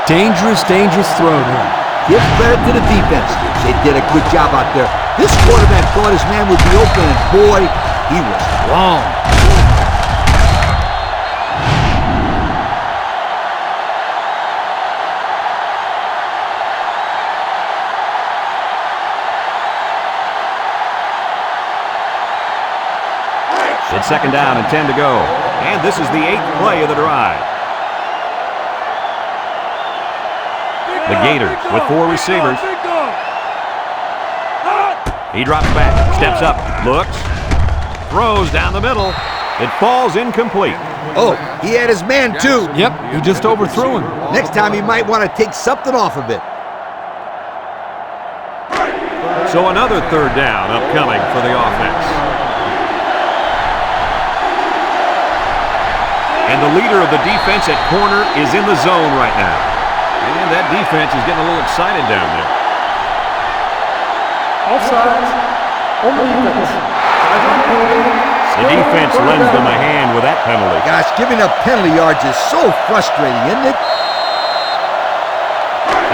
Dangerous, dangerous throw there. Give credit to the defense. They did a good job out there. This quarterback thought his man would be open, and boy, he was wrong. It's 2nd down and 10 to go. And this is the 8th play of the drive. The Gators with 4 receivers. He drops back, steps up, looks, throws down the middle. It falls incomplete. Oh, he had his man too. Yep, he just overthrew him. Next time he might want to take something off of it. So another 3rd down upcoming for the offense. And the leader of the defense at corner is in the zone right now. And that defense is getting a little excited down there. Offsides on the defense. The defense lends them a hand with that penalty. Gosh, giving up penalty yards is so frustrating, isn't it?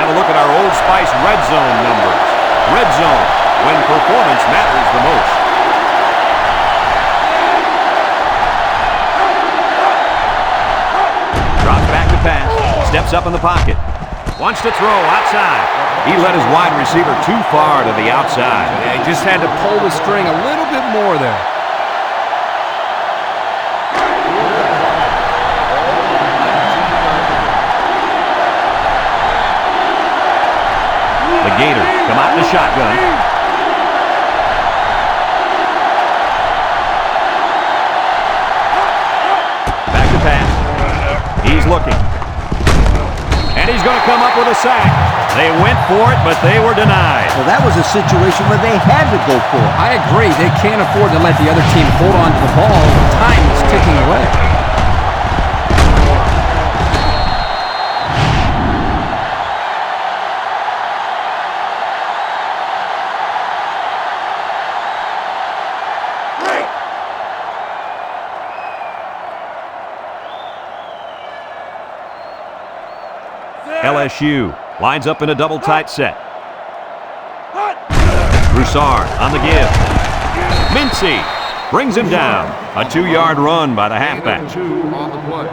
Have a look at our Old Spice Red Zone numbers. Red Zone, when performance matters the most. Drops back to pass. Steps up in the pocket. Wants to throw outside. He led his wide receiver too far to the outside. Yeah, he just had to pull the string a little bit more there. The Gators come out in the shotgun. Back to pass. He's looking. And he's going to come up with a sack. They went for it, but they were denied. Well, that was a situation where they had to go for it. I agree. They can't afford to let the other team hold on to the ball when time is ticking away. LSU lines up in a double tight set. Broussard on the give. Mincy brings him down. A 2-yard run by the halfback. 2 on the play.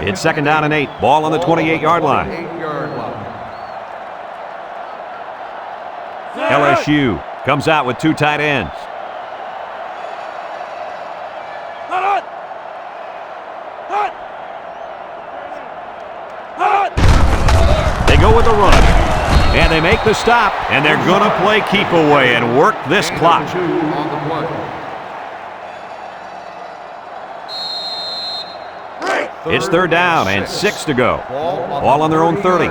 It's 2nd down and 8. Ball on the 28-yard line. 8-yard line. LSU comes out with 2 tight ends. They go with a run. And they make the stop. And they're going to play keep away and work this clock. 2 on the play. It's 3rd down and 6 to go. Ball on their own 30.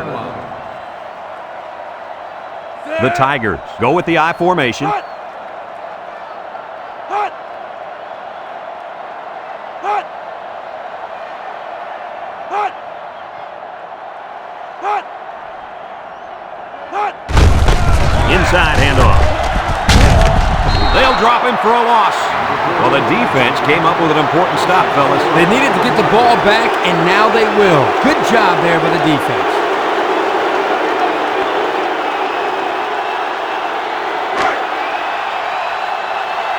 The Tigers go with the I formation. Inside handoff. They'll drop him for a loss. Well, the defense came up with an important stop, fellas. They needed to get the ball back, and now they will. Good job there by the defense.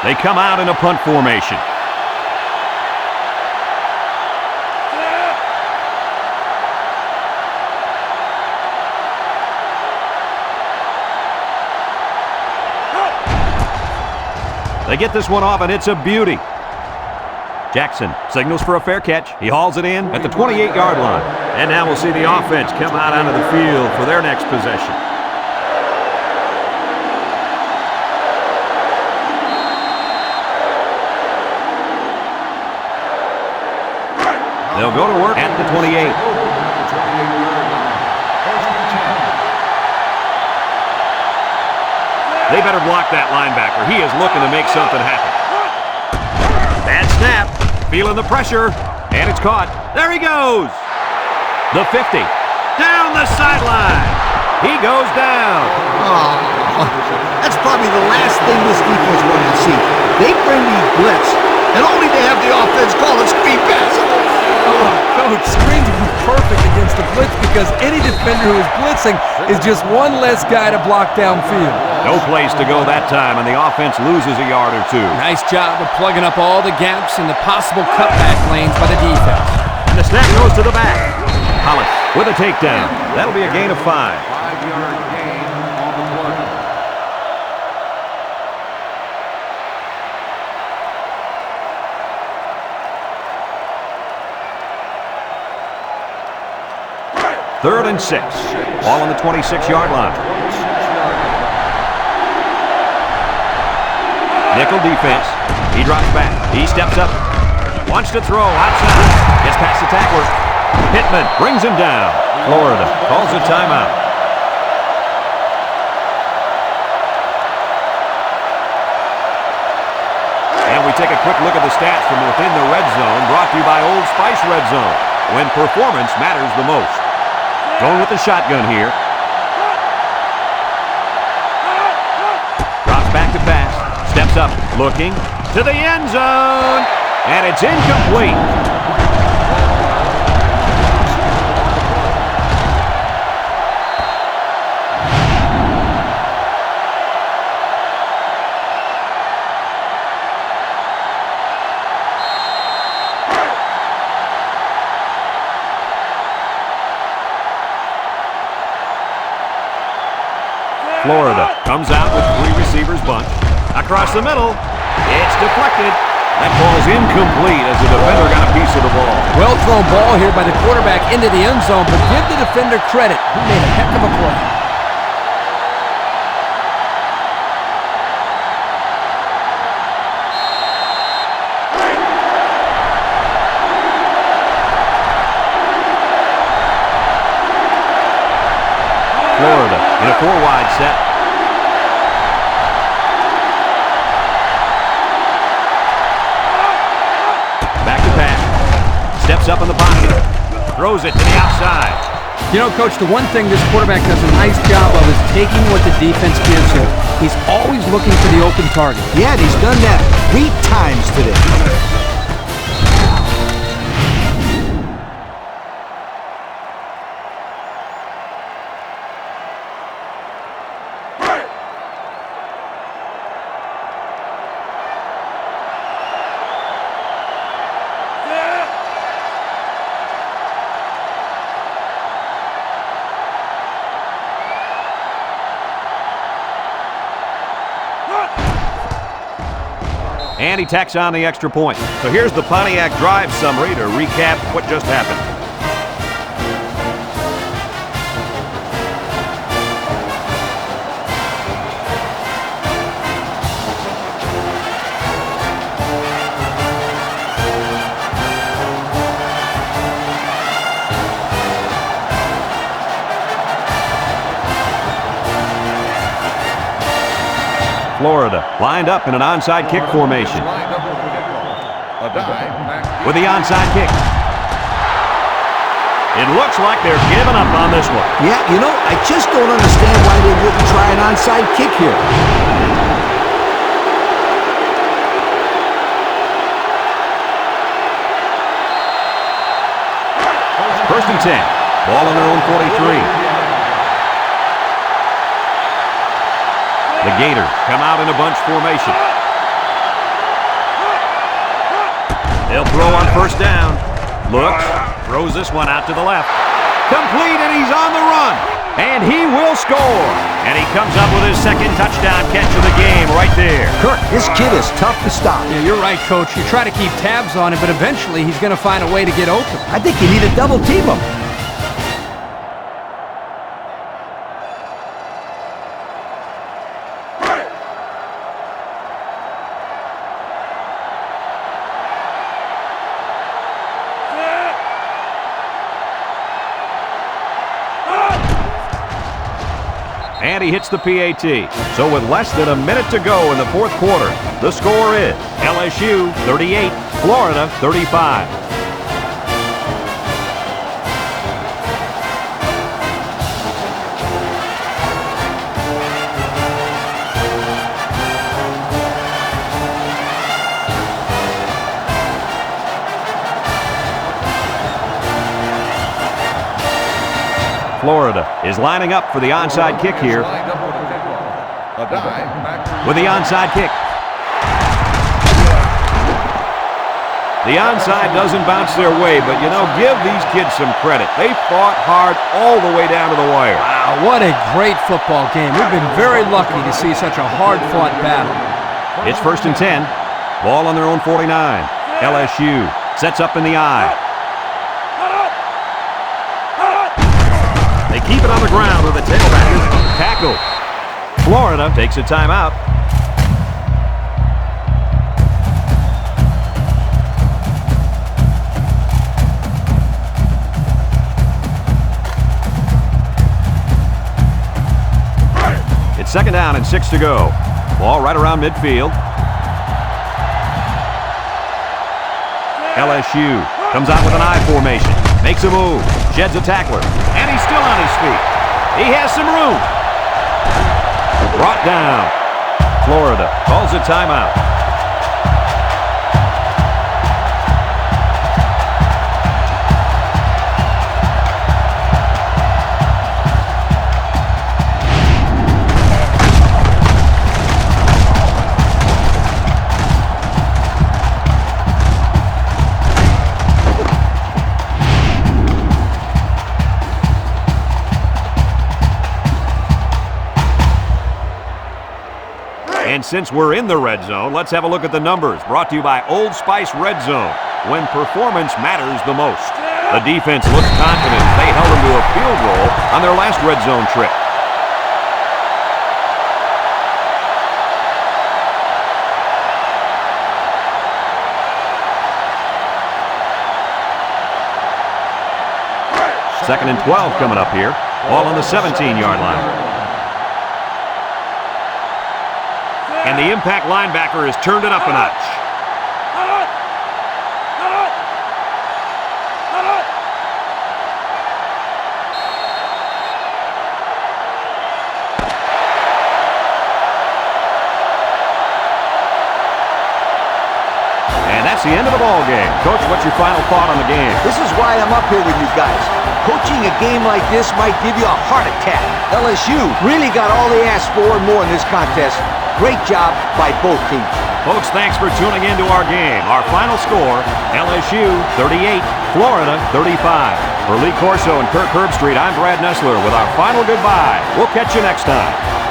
They come out in a punt formation. They get this one off, and it's a beauty. Jackson signals for a fair catch. He hauls it in at the 28-yard line. And now we'll see the offense come out onto the field for their next possession. They'll go to work at the 28. They better block that linebacker. He is looking to make something happen. Bad snap. Feeling the pressure. And it's caught. There he goes. The 50. Down the sideline. He goes down. Oh, that's probably the last thing this defense wanted to see. They bring these blitz, and only to have the offense call a screen pass. Coach, screens would be perfect against the blitz because any defender who is blitzing is just one less guy to block downfield. No place to go that time, and the offense loses a yard or two. Nice job of plugging up all the gaps and the possible cutback lanes by the defense. And the snap goes to the back. Hollis with a takedown. That'll be a gain of 5. 5-yard gain on the play. Third and 6. Ball on the 26-yard line. Nickel defense. He drops back. He steps up. Wants to throw outside. Gets past the tackler. Pittman brings him down. Florida calls a timeout. And we take a quick look at the stats from within the red zone, brought to you by Old Spice Red Zone, when performance matters the most. Going with the shotgun here. Drops back to pass. Steps up, looking to the end zone. And it's incomplete. Florida comes out with 3 receivers bunch. Across the middle, it's deflected. That ball's incomplete as the defender got a piece of the ball. Well thrown ball here by the quarterback into the end zone, but give the defender credit. He made a heck of a play. Florida in a 4-wide set. Back to pass. Steps up in the pocket. Throws it to the outside. You know, Coach, the one thing this quarterback does a nice job of is taking what the defense gives him. He's always looking for the open target. Yeah, and he's done that 3 times today. And he tacks on the extra point. So here's the Pontiac drive summary to recap what just happened. Florida lined up in an onside kick formation. With the onside kick. It looks like they're giving up on this one. Yeah, you know, I just don't understand why they wouldn't try an onside kick here. First and 10. Ball on their own 43. The Gators come out in a bunch formation. They'll throw on first down. Looks, throws this one out to the left. Complete, and he's on the run. And he will score. And he comes up with his second touchdown catch of the game right there. Kirk, this kid is tough to stop. Yeah, you're right, Coach. You try to keep tabs on him, but eventually he's going to find a way to get open. I think you need to double team him. And he hits the PAT. So with less than a minute to go in the fourth quarter, the score is LSU 38, Florida 35. Florida is lining up for the onside kick here. With the onside kick. The onside doesn't bounce their way, but you know, give these kids some credit. They fought hard all the way down to the wire. Wow, what a great football game. We've been very lucky to see such a hard-fought battle. It's first and 10. Ball on their own 49. LSU sets up in the I. They keep it on the ground with the tailbackers. Tackle. Florida takes a timeout. It's second down and 6 to go. Ball right around midfield. LSU comes out with an I formation. Makes a move. Sheds a tackler. And he's still on his feet. He has some room. Brought down. Florida calls a timeout. And since we're in the red zone, let's have a look at the numbers. Brought to you by Old Spice Red Zone, when performance matters the most. The defense looks confident. They held them to a field goal on their last red zone trip. Second and 12 coming up here. Ball on the 17-yard line. And the impact linebacker has turned it up a notch. the end of the ball game. Coach, what's your final thought on the game? This is why I'm up here with you guys. Coaching a game like this might give you a heart attack. LSU really got all they asked for and more in this contest. Great job by both teams. Folks, thanks for tuning in to our game. Our final score, LSU 38, Florida 35. For Lee Corso and Kirk Herbstreit, I'm Brad Nessler with our final goodbye. We'll catch you next time.